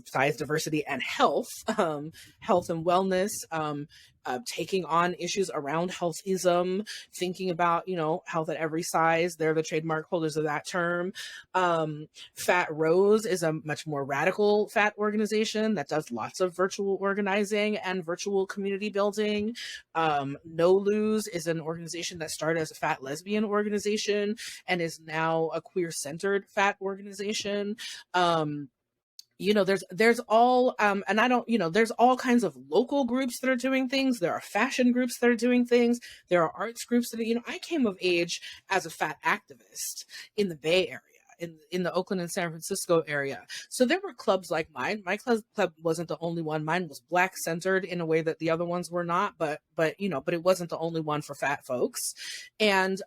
size, diversity, and health, health and wellness, taking on issues around healthism, thinking about, health at every size. They're the trademark holders of that term. Fat Rose is a much more radical fat organization that does lots of virtual organizing and virtual community building. No Lose is an organization that started as a fat lesbian organization and is now a queer-centered fat organization. There's all, and I don't, there's all kinds of local groups that are doing things. There are fashion groups that are doing things. There are arts groups that are, I came of age as a fat activist in the Bay Area, in the Oakland and San Francisco area. So there were clubs like mine. My club wasn't the only one. Mine was Black centered in a way that the other ones were not, but it wasn't the only one for fat folks. And,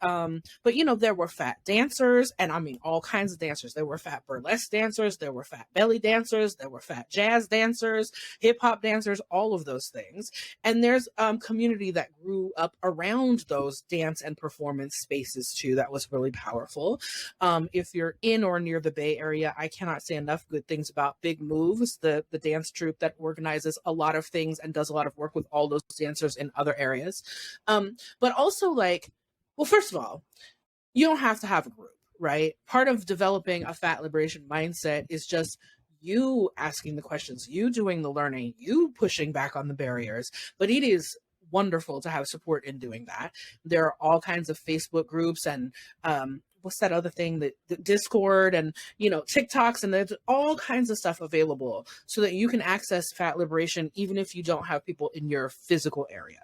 there were fat dancers, and I mean, all kinds of dancers. There were fat burlesque dancers. There were fat belly dancers. There were fat jazz dancers, hip hop dancers, all of those things. And there's community that grew up around those dance and performance spaces too. That was really powerful. If you're in or near the Bay Area, I cannot say enough good things about Big Moves, the dance troupe that organizes a lot of things and does a lot of work with all those dancers in other areas. But also first of all, you don't have to have a group, right? Part of developing a fat liberation mindset is just you asking the questions, you doing the learning, you pushing back on the barriers. But it is wonderful to have support in doing that. There are all kinds of Facebook groups and what's that other thing, the Discord and, TikToks, and there's all kinds of stuff available so that you can access fat liberation even if you don't have people in your physical area.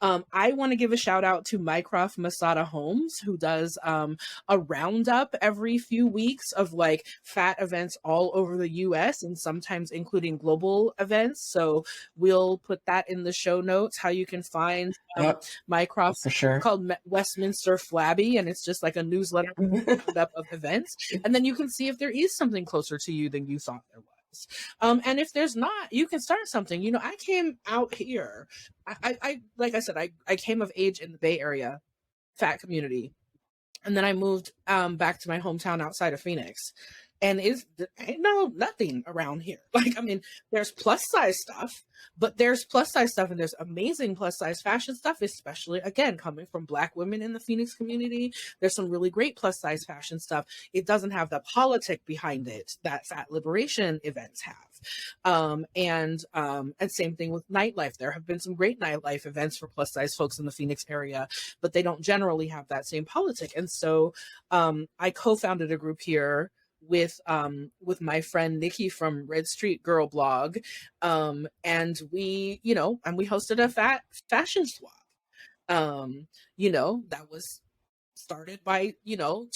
I want to give a shout out to Mycroft Masada Holmes, who does a roundup every few weeks of like fat events all over the US and sometimes including global events. So we'll put that in the show notes, how you can find Yep, Mycroft's. for sure. It's called Westminster Flabby, and it's just like a newsletter roundup of events. And then you can see if there is something closer to you than you thought there was. And if there's not, you can start something. You know, I came out here. I like I said, I came of age in the Bay Area fat community, and then I moved back to my hometown outside of Phoenix. And ain't nothing around here. Like, I mean, there's plus size stuff, but there's plus size stuff and there's amazing plus size fashion stuff, especially again, coming from Black women in the Phoenix community. There's some really great plus size fashion stuff. It doesn't have the politic behind it that fat liberation events have. And same thing with nightlife. There have been some great nightlife events for plus size folks in the Phoenix area, but they don't generally have that same politic. And so I co-founded a group here with my friend Nikki from Red Street Girl blog, and we hosted a fat fashion swap. That was started by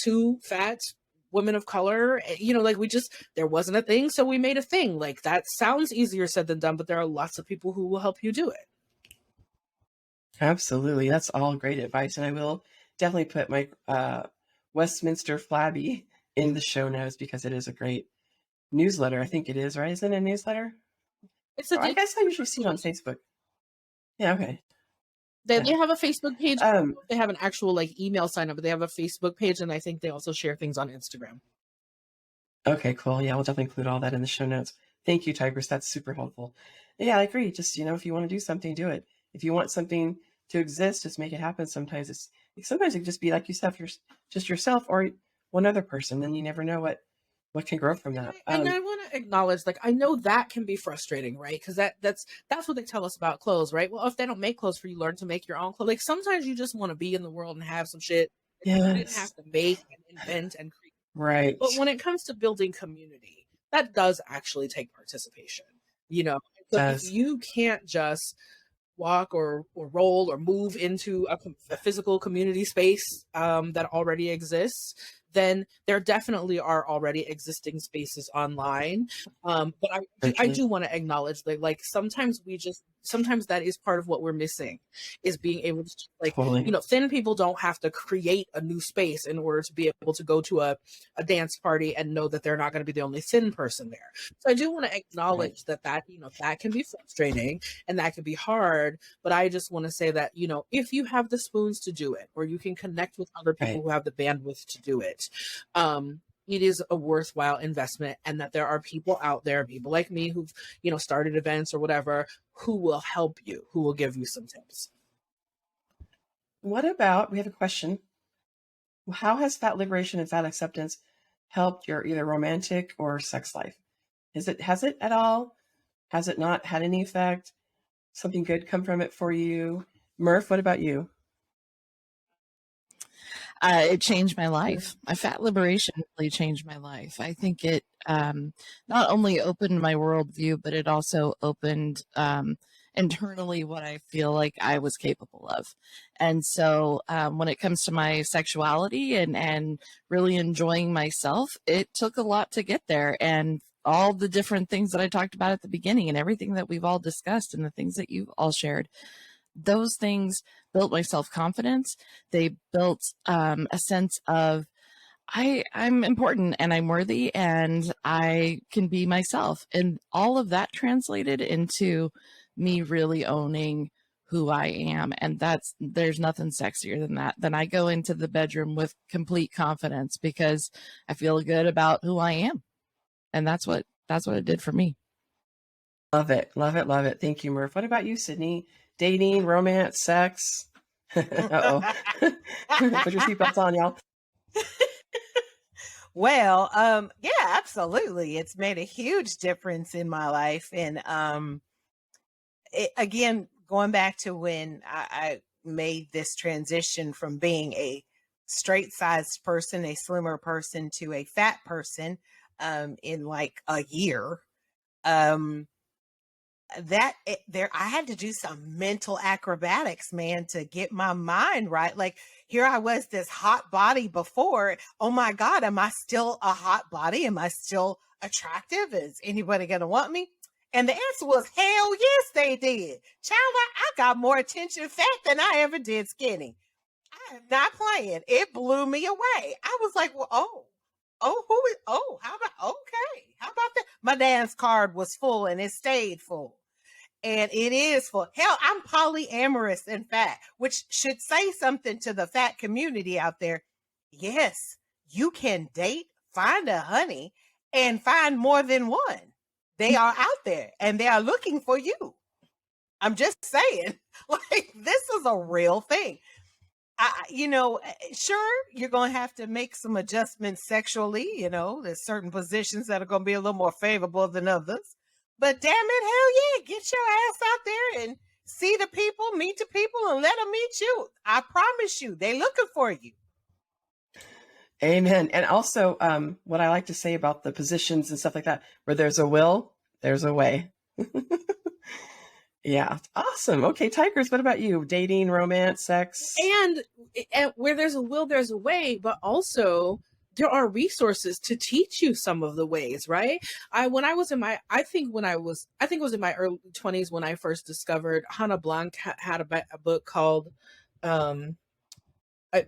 two fat women of color. Like there wasn't a thing, so we made a thing. Like, that sounds easier said than done, but there are lots of people who will help you do it. Absolutely, that's all great advice, and I will definitely put my Westminster Flabby in the show notes because it is a great newsletter. I think it is, right? Isn't it a newsletter? I guess I usually see it on Facebook. Yeah, okay. They have a Facebook page. They have an actual like email sign up, but they have a Facebook page, and I think they also share things on Instagram. Okay, cool. Yeah, we'll definitely include all that in the show notes. Thank you, Tigress. That's super helpful. Yeah, I agree. Just, if you want to do something, do it. If you want something to exist, just make it happen. Sometimes it can just be like you said, if you're just yourself or one other person, then you never know what can grow from that. And I want to acknowledge, like, I know that can be frustrating, right? Because that's what they tell us about clothes, right? Well, if they don't make clothes for you, learn to make your own clothes. Like, sometimes you just want to be in the world and have some shit that you didn't have to make and invent and create. Right. But when it comes to building community, that does actually take participation. So if you can't just walk or roll or move into a physical community space that already exists, then there definitely are already existing spaces online. But I do want to acknowledge that, like, sometimes that is part of what we're missing, is being able to, like, totally. Thin people don't have to create a new space in order to be able to go to a dance party and know that they're not going to be the only thin person there. So I do want to acknowledge that that can be frustrating and that can be hard, but I just want to say that, if you have the spoons to do it, or you can connect with other people who have the bandwidth to do it, it is a worthwhile investment, and that there are people out there, people like me who've, started events or whatever, who will help you, who will give you some tips. We have a question. How has fat liberation and fat acceptance helped your either romantic or sex life? Has it at all? Has it not had any effect? Something good come from it for you? Merf, what about you? It changed my life. My fat liberation really changed my life. I think it not only opened my worldview, but it also opened internally what I feel like I was capable of. And so when it comes to my sexuality and really enjoying myself, it took a lot to get there. And all the different things that I talked about at the beginning and everything that we've all discussed and the things that you've all shared, those things built my self-confidence. They built a sense of I'm important and I'm worthy and I can be myself. And all of that translated into me really owning who I am. And there's nothing sexier than that. Then I go into the bedroom with complete confidence because I feel good about who I am. And that's what it did for me. Love it. Love it. Love it. Thank you, Merf. What about you, Sydney? Dating, romance, sex? Uh-oh. Put your seatbelts on, y'all. Well, yeah, absolutely. It's made a huge difference in my life. And again, going back to when I made this transition from being a straight-sized person, a slimmer person, to a fat person in like a year, there, I had to do some mental acrobatics, man, to get my mind right. Like, here I was, this hot body before. Oh my God, am I still a hot body? Am I still attractive? Is anybody gonna want me? And the answer was hell yes, they did. Child, I got more attention fat than I ever did skinny. I am not playing. It blew me away. I was like, well, how about, okay, how about that? My dance card was full and it stayed full. And it is full. Hell, I'm polyamorous in fact, which should say something to the fat community out there. Yes, you can date, find a honey, and find more than one. They are out there and they are looking for you. I'm just saying, like, this is a real thing. Sure, you're going to have to make some adjustments sexually. There's certain positions that are going to be a little more favorable than others. But damn it, hell yeah, get your ass out there and see the people, meet the people, and let them meet you. I promise you, they're looking for you. Amen. And also, what I like to say about the positions and stuff like that, where there's a will, there's a way. Yeah. Awesome. Okay, Tigress, what about you? Dating, romance, sex? And where there's a will, there's a way, but also there are resources to teach you some of the ways, right? I think it was in my early 20s when I first discovered Hannah Blank had a book called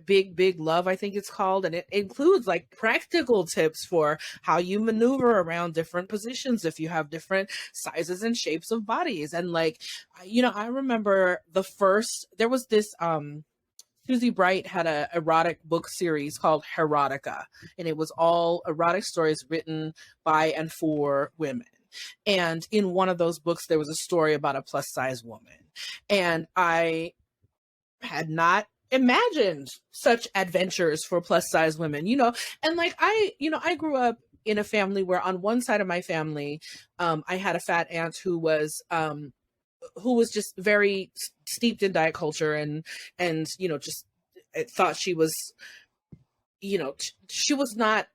Big Love, I think it's called, and it includes like practical tips for how you maneuver around different positions if you have different sizes and shapes of bodies. And like, I remember there was this Susie Bright had a erotic book series called Erotica, and it was all erotic stories written by and for women. And in one of those books, there was a story about a plus size woman, and I had not imagined such adventures for plus size women, and like I grew up in a family where on one side of my family, I had a fat aunt who was just very steeped in diet culture and just thought she was, she was not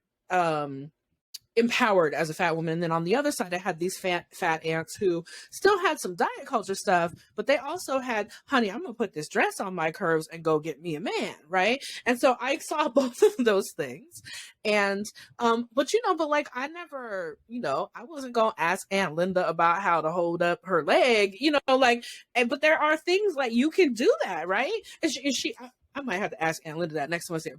empowered as a fat woman. And then on the other side, I had these fat aunts who still had some diet culture stuff, but they also had, honey, I'm gonna put this dress on my curves and go get me a man, right? And so I saw both of those things. And but like I never, I wasn't gonna ask Aunt Linda about how to hold up her leg, but there are things like you can do that, right? And I might have to ask Aunt Linda that next time I see her.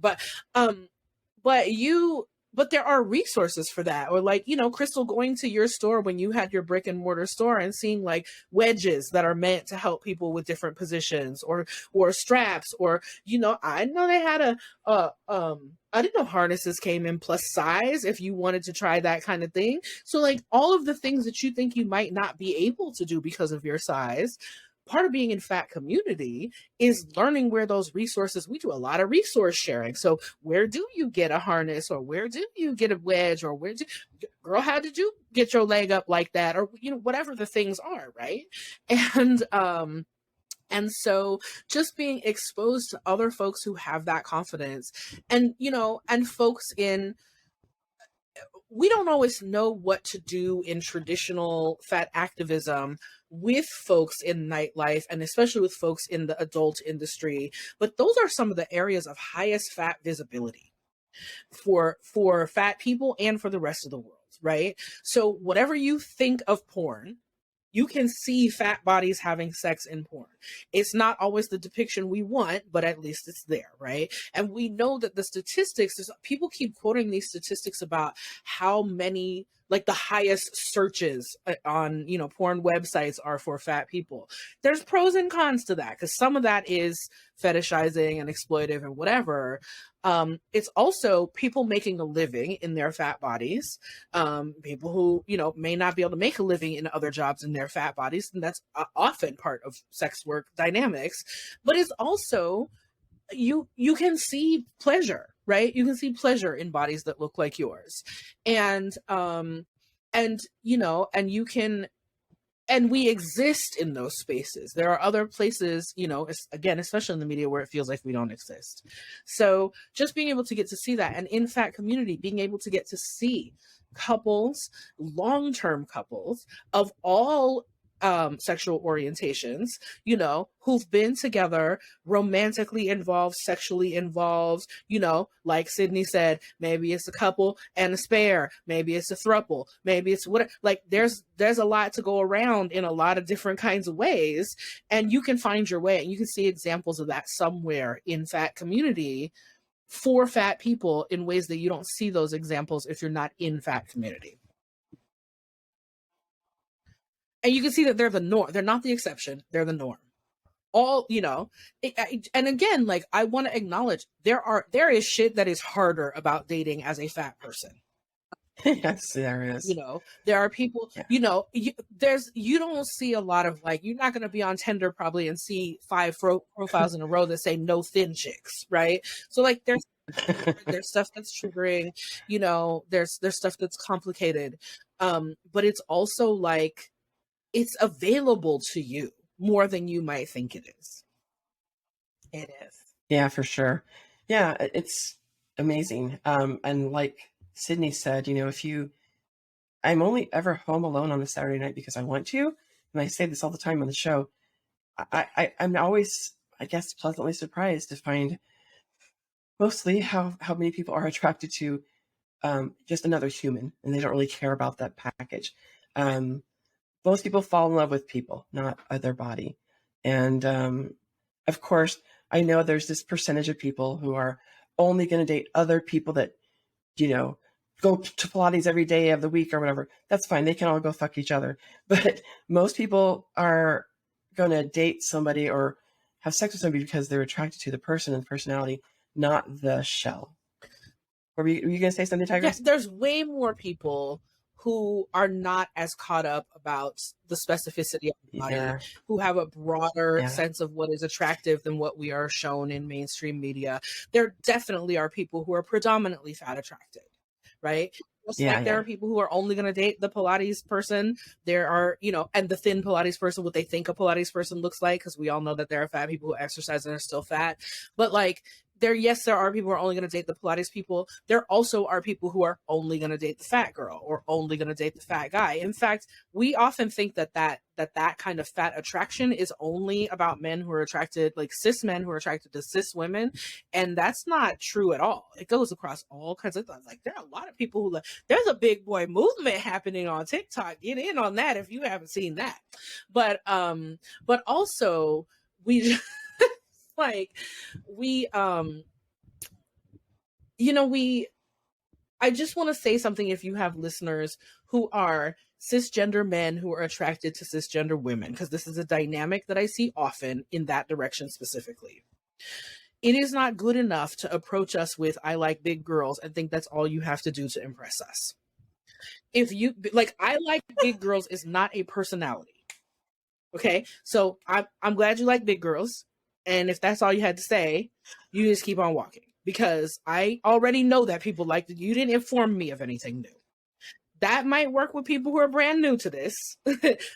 But there are resources for that. Or like, Crystal, going to your store when you had your brick and mortar store and seeing like wedges that are meant to help people with different positions or straps, or, I know they had I didn't know harnesses came in plus size if you wanted to try that kind of thing. So like all of the things that you think you might not be able to do because of your size, part of being in fat community is learning where those resources, we do a lot of resource sharing. So where do you get a harness, or where do you get a wedge, or girl, how did you get your leg up like that? Or, whatever the things are. Right. And so just being exposed to other folks who have that confidence and folks we don't always know what to do in traditional fat activism with folks in nightlife, and especially with folks in the adult industry. But those are some of the areas of highest fat visibility for fat people and for the rest of the world, right? So whatever you think of porn, you can see fat bodies having sex in porn. It's not always the depiction we want, but at least it's there, right? And we know that the statistics, people keep quoting these statistics about how many, like the highest searches on, porn websites are for fat people. There's pros and cons to that, because some of that is fetishizing and exploitive and whatever. It's also people making a living in their fat bodies, people who, may not be able to make a living in other jobs in their fat bodies. And that's often part of sex work dynamics, but it's also, you can see pleasure, right? You can see pleasure in bodies that look like yours. And you can, and we exist in those spaces. There are other places, again, especially in the media, where it feels like we don't exist. So just being able to get to see that, and in fat community, being able to get to see couples, long-term couples of all sexual orientations, you know, who've been together, romantically involved, sexually involved, you know, like Sydney said, maybe it's a couple and a spare, maybe it's a throuple, maybe it's what, like there's a lot to go around in a lot of different kinds of ways, and you can find your way, and you can see examples of that somewhere in fat community for fat people in ways that you don't see those examples if you're not in fat community. And you can see that they're the norm. They're not the exception. They're the norm. All, you know, and again, like, I want to acknowledge there is shit that is harder about dating as a fat person. Yes, there is. You know, there are people, you know, you don't see a lot of, like, you're not going to be on Tinder probably and see 5 profiles in a row that say no thin chicks, right? So like there's stuff that's triggering, you know, there's stuff that's complicated. But it's also like, it's available to you more than you might think it is. It is. Yeah, for sure. Yeah, it's amazing. And like Sydney said, you know, I'm only ever home alone on a Saturday night because I want to, and I say this all the time on the show. I'm always, I guess, pleasantly surprised to find mostly how many people are attracted to just another human, and they don't really care about that package. Most people fall in love with people, not their body. And of course, I know there's this percentage of people who are only going to date other people that, you know, go to Pilates every day of the week or whatever. That's fine. They can all go fuck each other. But most people are going to date somebody or have sex with somebody because they're attracted to the person and the personality, not the shell. Were you going to say something, Tigress? Yes, there's way more people who are not as caught up about the specificity of the body, who have a broader sense of what is attractive than what we are shown in mainstream media. There definitely are people who are predominantly fat attracted, right? Just like there are people who are only going to date the Pilates person. There are, you know, and the thin Pilates person, what they think a Pilates person looks like, because we all know that there are fat people who exercise and are still fat. But like, there are people who are only going to date the Pilates people. There also are people who are only going to date the fat girl or only going to date the fat guy. In fact, we often think that kind of fat attraction is only about men who are attracted, like cis men who are attracted to cis women. And that's not true at all. It goes across all kinds of things. Like, there are a lot of people who, there's a big boy movement happening on TikTok. Get in on that if you haven't seen that. But also we like I just want to say something if you have listeners who are cisgender men who are attracted to cisgender women, because this is a dynamic that I see often in that direction specifically. It is not good enough to approach us with, I like big girls, and think that's all you have to do to impress us. If you, like, I like big girls is not a personality. Okay? So I'm glad you like big girls. And if that's all you had to say, you just keep on walking, because I already know that people like that. You didn't inform me of anything new. That might work with people who are brand new to this,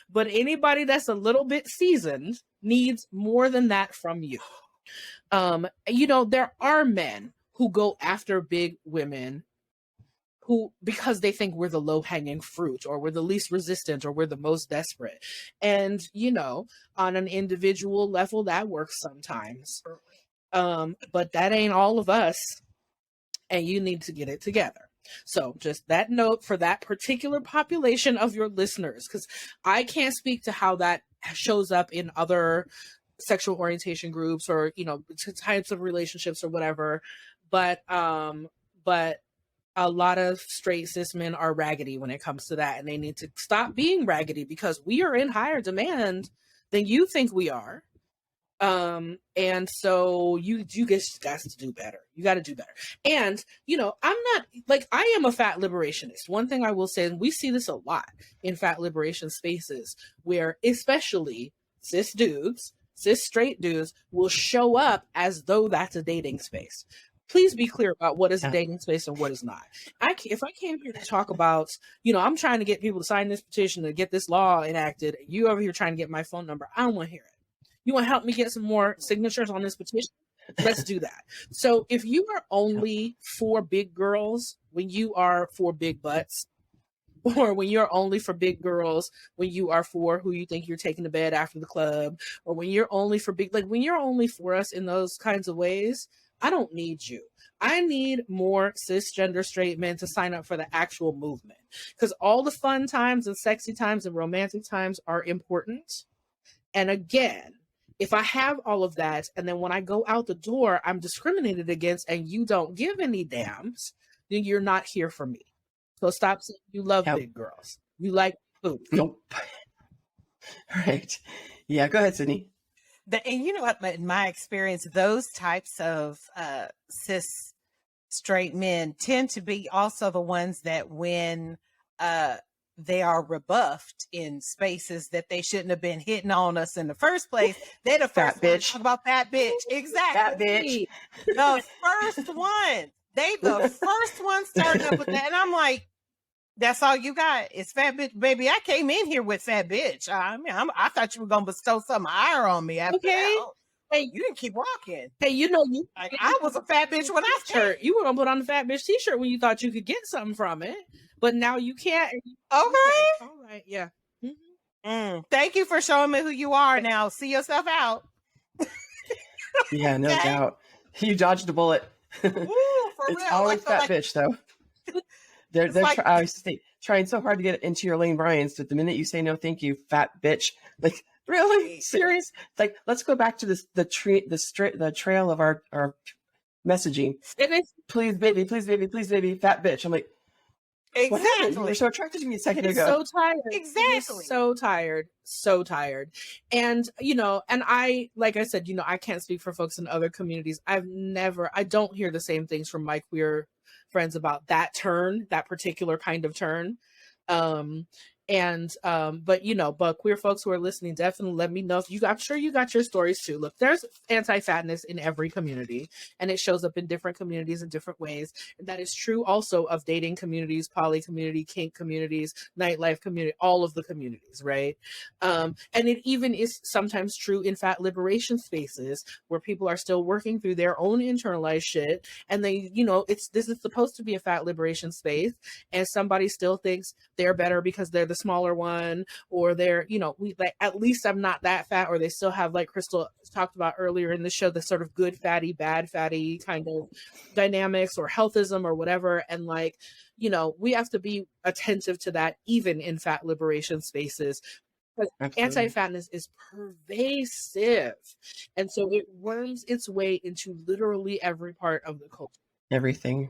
but anybody that's a little bit seasoned needs more than that from you. You know, there are men who go after big women because they think we're the low-hanging fruit, or we're the least resistant, or we're the most desperate. And, you know, on an individual level, that works sometimes. But that ain't all of us, and you need to get it together. So just that note for that particular population of your listeners, because I can't speak to how that shows up in other sexual orientation groups or, you know, types of relationships or whatever. But a lot of straight cis men are raggedy when it comes to that, and they need to stop being raggedy, because we are in higher demand than you think we are. And so you just got to do better. You got to do better. And, you know, I'm not, like, I am a fat liberationist. One thing I will say, and we see this a lot in fat liberation spaces, where especially cis straight dudes will show up as though that's a dating space. Please be clear about what is a dating space and what is not. If I came here to talk about, you know, I'm trying to get people to sign this petition to get this law enacted, you over here trying to get my phone number, I don't want to hear it. You want to help me get some more signatures on this petition? Let's do that. So if you are only for big girls when you are for big butts, or when you're only for big girls, when you are for who you think you're taking to bed after the club, or when you're only for big, like when you're only for us in those kinds of ways, I don't need you. I need more cisgender straight men to sign up for the actual movement, because all the fun times and sexy times and romantic times are important. And again, if I have all of that, and then when I go out the door, I'm discriminated against and you don't give any damns, then you're not here for me. So stop saying you love Yep. big girls. You like food. Nope. Right. Yeah, go ahead, Sydney. And you know what, in my experience, those types of cis straight men tend to be also the ones that when they are rebuffed in spaces that they shouldn't have been hitting on us in the first place, they're the Fat first one to bitch. talk about that bitch. Exactly. Fat bitch. The first one. They the first one starting up with that. And I'm like, that's all you got? It's fat bitch, baby. I came in here with fat bitch. I mean, I thought you were gonna bestow some ire on me after that. Hey, you didn't keep walking. Hey, you know, you Like, I was a fat bitch when I shirt. You were gonna put on the fat bitch t-shirt when you thought you could get something from it, but now you can't. Okay. All right. Yeah. Thank you for showing me who you are. Now see yourself out. Yeah, no Okay. doubt. You dodged a bullet. Ooh, for It's real. always fat bitch, though. They're like- I used to say, trying so hard to get into your lane, Brian's, but the minute you say no, thank you, fat bitch. Like, really? Serious? It's like, let's go back to the trail of our messaging. Please, baby, please, baby, please, baby, fat bitch. I'm like, what happened? You Exactly. were so attracted to me a second It's ago. so tired. Exactly. So tired. So tired. And, you know, and I, like I said, you know, I can't speak for folks in other communities. I don't hear the same things from my queer friends about that turn, that particular kind of turn. But you know, but queer folks who are listening, definitely let me know if I'm sure you got your stories too. Look, there's anti-fatness in every community, and it shows up in different communities in different ways. And that is true also of dating communities, poly community, kink communities, nightlife community, all of the communities, right? And it even is sometimes true in fat liberation spaces where people are still working through their own internalized shit, and they, you know, this is supposed to be a fat liberation space, and somebody still thinks they're better because they're the smaller one, or they're, you know, at least I'm not that fat, or they still have, like Crystal talked about earlier in the show, the sort of good fatty, bad fatty kind of dynamics or healthism or whatever. And like, you know, we have to be attentive to that even in fat liberation spaces, because anti-fatness is pervasive, and so it worms its way into literally every part of the culture. Everything.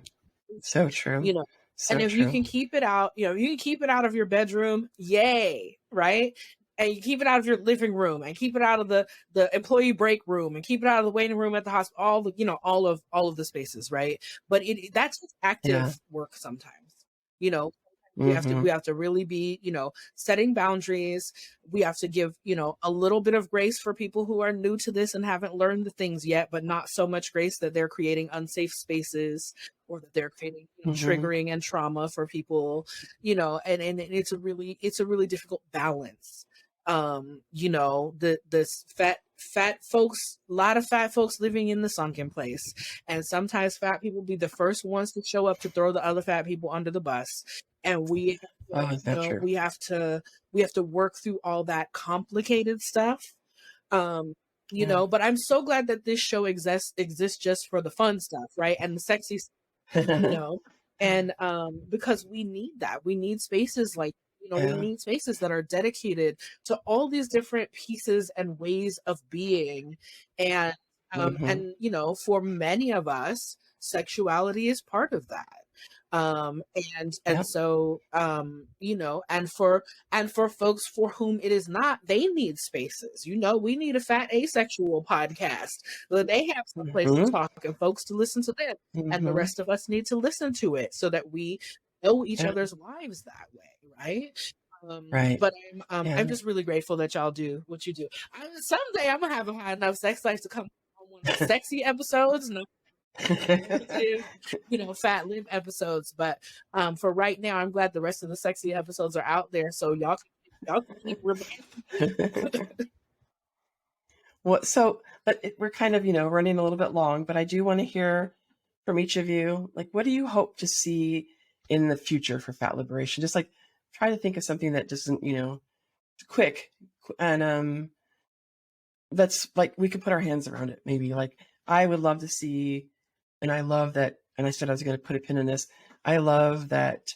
So true. You know, so and if true. you can keep it out, you know, you can keep it out of your bedroom, yay, right? And you keep it out of your living room, and keep it out of the employee break room, and keep it out of the waiting room at the hospital, all the, you know, all of the spaces, right? But that's active work sometimes, you know. We have to really be, you know, setting boundaries. We have to give, you know, a little bit of grace for people who are new to this and haven't learned the things yet, but not so much grace that they're creating unsafe spaces, or that they're creating, you know, triggering and trauma for people, you know, and it's a really difficult balance. You know, this fat folks, a lot of fat folks living in the sunken place, and sometimes fat people be the first ones to show up to throw the other fat people under the bus. And we have to work through all that complicated stuff. You know, but I'm so glad that this show exists just for the fun stuff, right? And the sexy stuff, you know, and because we need that. We need spaces like, you know, we need spaces that are dedicated to all these different pieces and ways of being. And and you know, for many of us, sexuality is part of that. So you know, and for folks for whom it is not, they need spaces. You know, we need a fat asexual podcast where they have some place to talk and folks to listen to them, and the rest of us need to listen to it so that we know each other's lives that way, right? Right. But I'm just really grateful that y'all do what you do. Someday I'm gonna have a high enough sex life to come on one of the sexy episodes. No, you know, fat live episodes, but for right now, I'm glad the rest of the sexy episodes are out there, so y'all can keep reminding. Well, so, but we're kind of, you know, running a little bit long, but I do want to hear from each of you, like, what do you hope to see in the future for fat liberation? Just like try to think of something that doesn't, quick, and that's like we could put our hands around it. Maybe like I would love to see, and I love that. And I said I was going to put a pin in this. I love that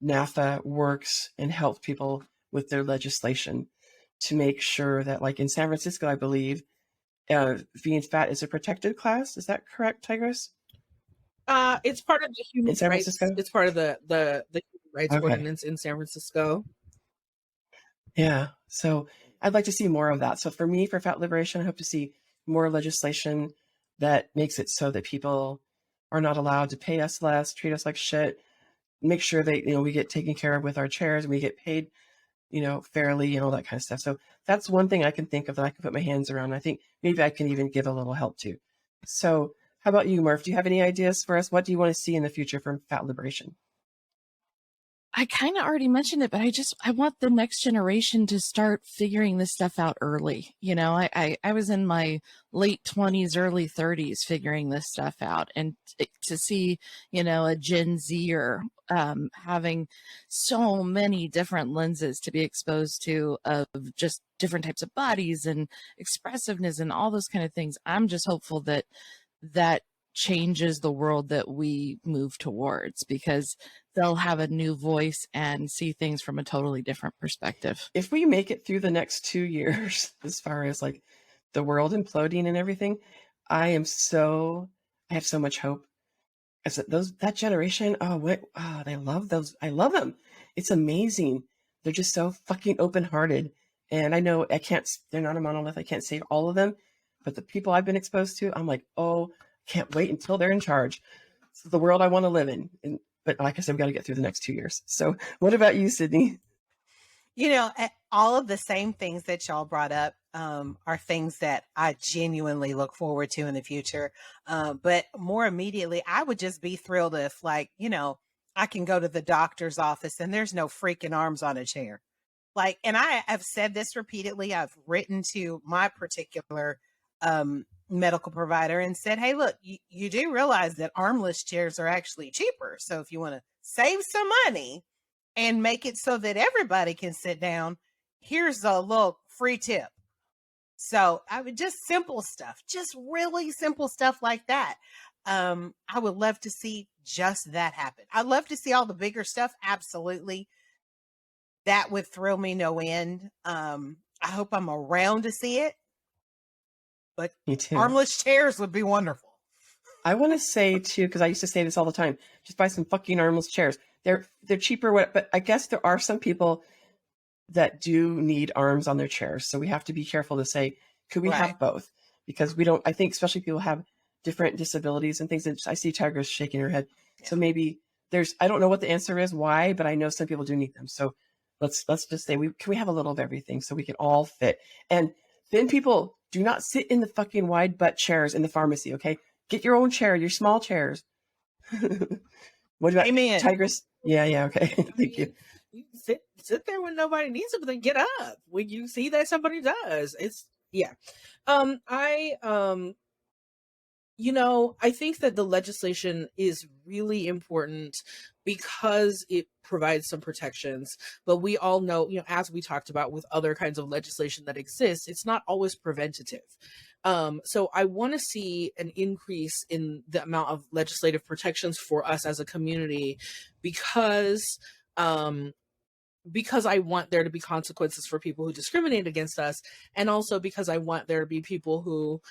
NAAFA works and helps people with their legislation to make sure that, like in San Francisco, I believe being fat is a protected class. Is that correct, Tigress? It's part of the human In San rights. Francisco? It's part of the human rights Okay. ordinance in San Francisco. Yeah. So I'd like to see more of that. So for me, for fat liberation, I hope to see more legislation that makes it so that people are not allowed to pay us less, treat us like shit, make sure that, we get taken care of with our chairs and we get paid, fairly and all that kind of stuff. So that's one thing I can think of that I can put my hands around. I think maybe I can even give a little help to. So how about you, Merf? Do you have any ideas for us? What do you want to see in the future from fat liberation? I kind of already mentioned it, but I want the next generation to start figuring this stuff out early. I was in my late 20s, early 30s figuring this stuff out, and to see, a Gen Zer having so many different lenses to be exposed to of just different types of bodies and expressiveness and all those kind of things. I'm just hopeful that changes the world that we move towards, because they'll have a new voice and see things from a totally different perspective. If we make it through the next 2 years, as far as like the world imploding and everything, I have so much hope. As that generation, they love those. I love them. It's amazing. They're just so fucking open-hearted. And I know they're not a monolith. I can't save all of them, but the people I've been exposed to, I'm like, oh, can't wait until they're in charge. It's the world I want to live in. But like I said, we got to get through the next 2 years. So what about you, Sydney? All of the same things that y'all brought up are things that I genuinely look forward to in the future. But more immediately, I would just be thrilled if, I can go to the doctor's office and there's no freaking arms on a chair. And I have said this repeatedly. I've written to my particular medical provider and said, hey, look, you do realize that armless chairs are actually cheaper. So if you want to save some money and make it so that everybody can sit down, here's a little free tip. So I would just simple stuff, just really simple stuff like that. I would love to see just that happen. I'd love to see all the bigger stuff. Absolutely. That would thrill me no end. I hope I'm around to see it. But Me too. Armless chairs would be wonderful. I want to say too, because I used to say this all the time, just buy some fucking armless chairs. They're cheaper, but I guess there are some people that do need arms on their chairs. So we have to be careful to say, could we have both? Because I think especially people have different disabilities and things. I see Tigress shaking her head. Yeah. So maybe I don't know what the answer is, why, but I know some people do need them. So let's just say, can we have a little of everything so we can all fit? And then people do not sit in the fucking wide butt chairs in the pharmacy, okay? Get your own chair, your small chairs. What about Amen. Tigress? Yeah, okay. Thank you. You sit there when nobody needs it, but then get up when you see that somebody does. I think that the legislation is really important because it provides some protections, but we all know, as we talked about with other kinds of legislation that exists, it's not always preventative. So I want to see an increase in the amount of legislative protections for us as a community, because I want there to be consequences for people who discriminate against us, and also because I want there to be people who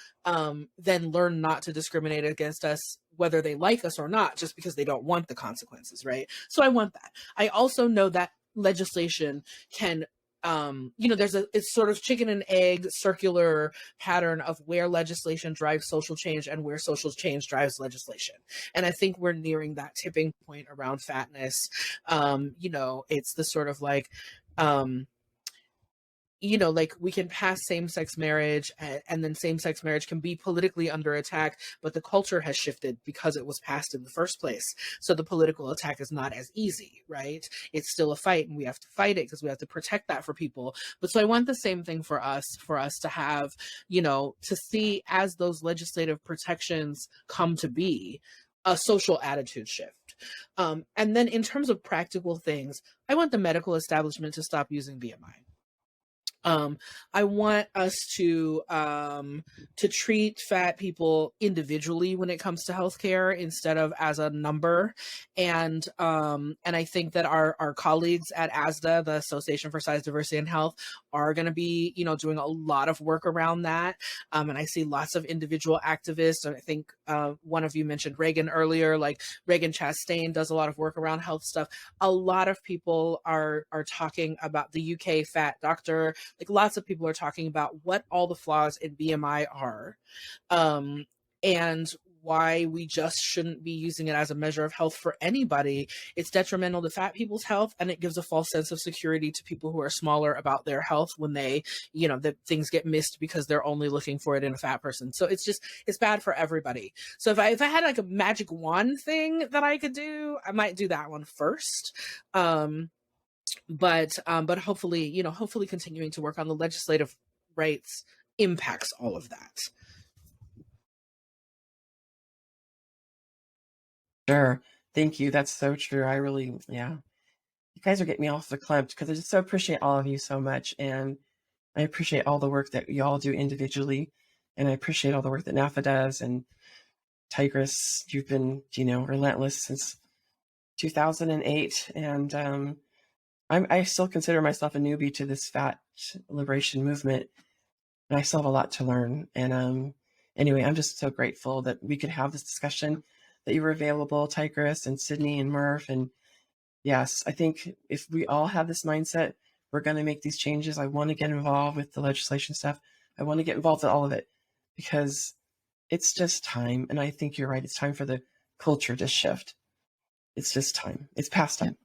then learn not to discriminate against us, whether they like us or not, just because they don't want the consequences, right? So I want that. I also know that legislation can it's sort of chicken and egg circular pattern of where legislation drives social change and where social change drives legislation. And I think we're nearing that tipping point around fatness. It's the sort of we can pass same-sex marriage, and then same-sex marriage can be politically under attack, but the culture has shifted because it was passed in the first place. So the political attack is not as easy, right? It's still a fight, and we have to fight it because we have to protect that for people. But so I want the same thing for us to have, to see, as those legislative protections come to be, a social attitude shift. And then in terms of practical things, I want the medical establishment to stop using BMI. I want us to treat fat people individually when it comes to healthcare instead of as a number. And I think that our colleagues at ASDA, the Association for Size, Diversity, and Health, are going to be, doing a lot of work around that. And I see lots of individual activists. And I think one of you mentioned Reagan earlier, like Reagan Chastain does a lot of work around health stuff. A lot of people are talking about the UK fat doctor. Like lots of people are talking about what all the flaws in BMI are, and why we just shouldn't be using it as a measure of health for anybody. It's detrimental to fat people's health, and it gives a false sense of security to people who are smaller about their health when they, that things get missed because they're only looking for it in a fat person. So it's bad for everybody. So if I had like a magic wand thing that I could do, I might do that one first. But hopefully continuing to work on the legislative rights impacts all of that. Sure. Thank you. That's so true. I really, yeah. You guys are getting me off the clump because I just so appreciate all of you so much. And I appreciate all the work that you all do individually. And I appreciate all the work that NAAFA does. And Tigress, you've been, relentless since 2008. And I still consider myself a newbie to this fat liberation movement. And I still have a lot to learn. And anyway, I'm just so grateful that we could have this discussion, that you were available, Tigress and Sydney and Merf. And yes, I think if we all have this mindset, we're going to make these changes. I want to get involved with the legislation stuff. I want to get involved with all of it because it's just time. And I think you're right. It's time for the culture to shift. It's just time. It's past time.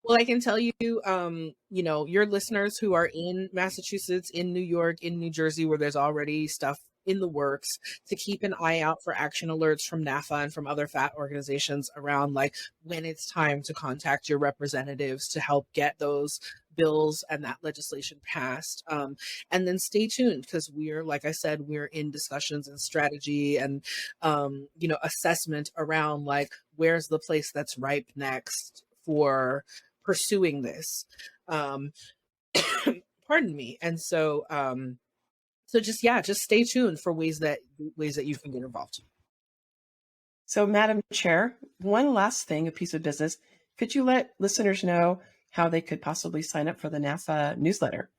Well, I can tell you, your listeners who are in Massachusetts, in New York, in New Jersey, where there's already stuff in the works, to keep an eye out for action alerts from NAAFA and from other fat organizations around like when it's time to contact your representatives to help get those bills and that legislation passed. And then stay tuned because like I said, we're in discussions and strategy and, assessment around like, where's the place that's ripe next for pursuing this. Pardon me. And so, just stay tuned for ways that you can get involved. So, Madam Chair, one last thing, a piece of business. Could you let listeners know how they could possibly sign up for the NAAFA newsletter?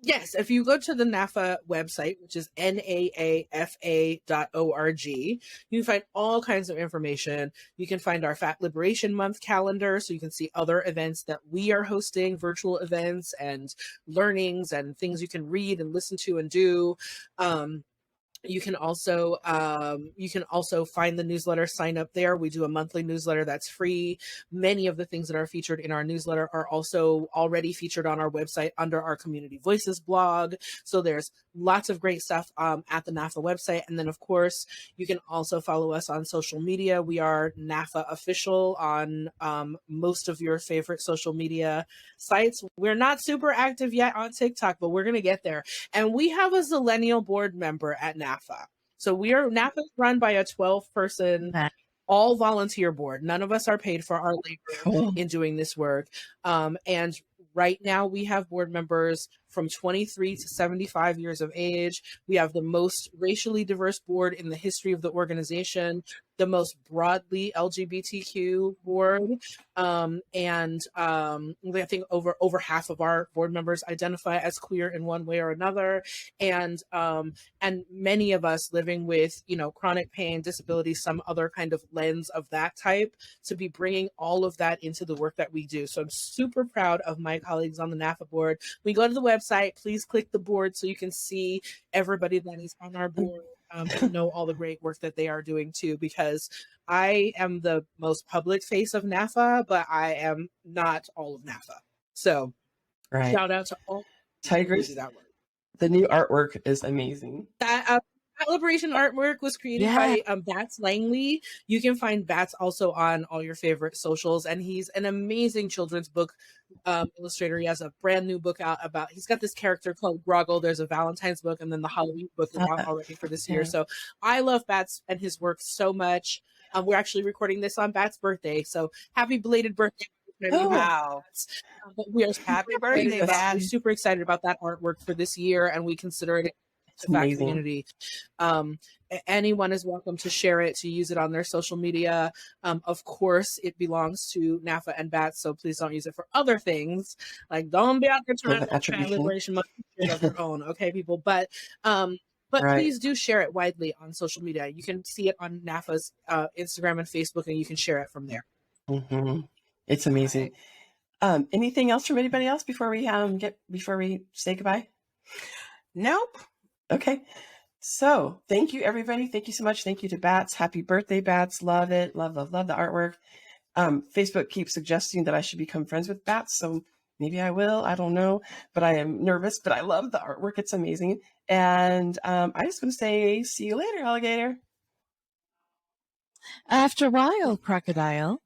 Yes, if you go to the NAAFA website, which is NAAFA.org, you can find all kinds of information. You can find our Fat Liberation Month calendar, so you can see other events that we are hosting, virtual events and learnings and things you can read and listen to and do. You can also find the newsletter, sign up there. We do a monthly newsletter that's free. Many of the things that are featured in our newsletter are also already featured on our website under our Community Voices blog. So there's lots of great stuff at the NAAFA website. And then, of course, you can also follow us on social media. We are NAAFA official on most of your favorite social media sites. We're not super active yet on TikTok, but we're going to get there. And we have a Zillennial board member at NAAFA. So NAAFA is run by a 12-person, all volunteer board. None of us are paid for our labor in doing this work. And right now we have board members from 23 to 75 years of age. We have the most racially diverse board in the history of the organization, the most broadly LGBTQ board. And I think over half of our board members identify as queer in one way or another. And many of us living with, chronic pain, disability, some other kind of lens of that type, to be bringing all of that into the work that we do. So I'm super proud of my colleagues on the NAAFA board. We go to the website, please click the board so you can see everybody that is on our board. To know all the great work that they are doing too, because I am the most public face of NAAFA, but I am not all of NAAFA. So shout out to all Tigress. That work. The new artwork is amazing. That Liberation artwork was created by Bats Langley. You can find Bats also on all your favorite socials, and he's an amazing children's book illustrator. He has a brand new book out he's got this character called Groggle. There's a Valentine's book, and then the Halloween book is out already for this year. So I love Bats and his work so much. We're actually recording this on Bat's birthday, so happy belated birthday. Oh, Wow. But we are Happy birthday, we're Bat. super excited about that artwork for this year, and we consider it it's the fact amazing. community. Anyone is welcome to share it, to use it on their social media. Of course, it belongs to NAAFA and BATS, so please don't use it for other things. Like, don't be out there trying With to attribution. liberation month of your own, okay, people? But Right. please do share it widely on social media. You can see it on NAAFA's Instagram and Facebook, and you can share it from there. Mm-hmm. It's amazing. Anything else from anybody else before we say goodbye? Nope. Okay. So thank you, everybody. Thank you so much. Thank you to Bats. Happy birthday, Bats. Love it. Love, love, love the artwork. Facebook keeps suggesting that I should become friends with Bats. So maybe I will. I don't know. But I am nervous, but I love the artwork. It's amazing. And I just want to say, see you later, alligator. After a while, crocodile.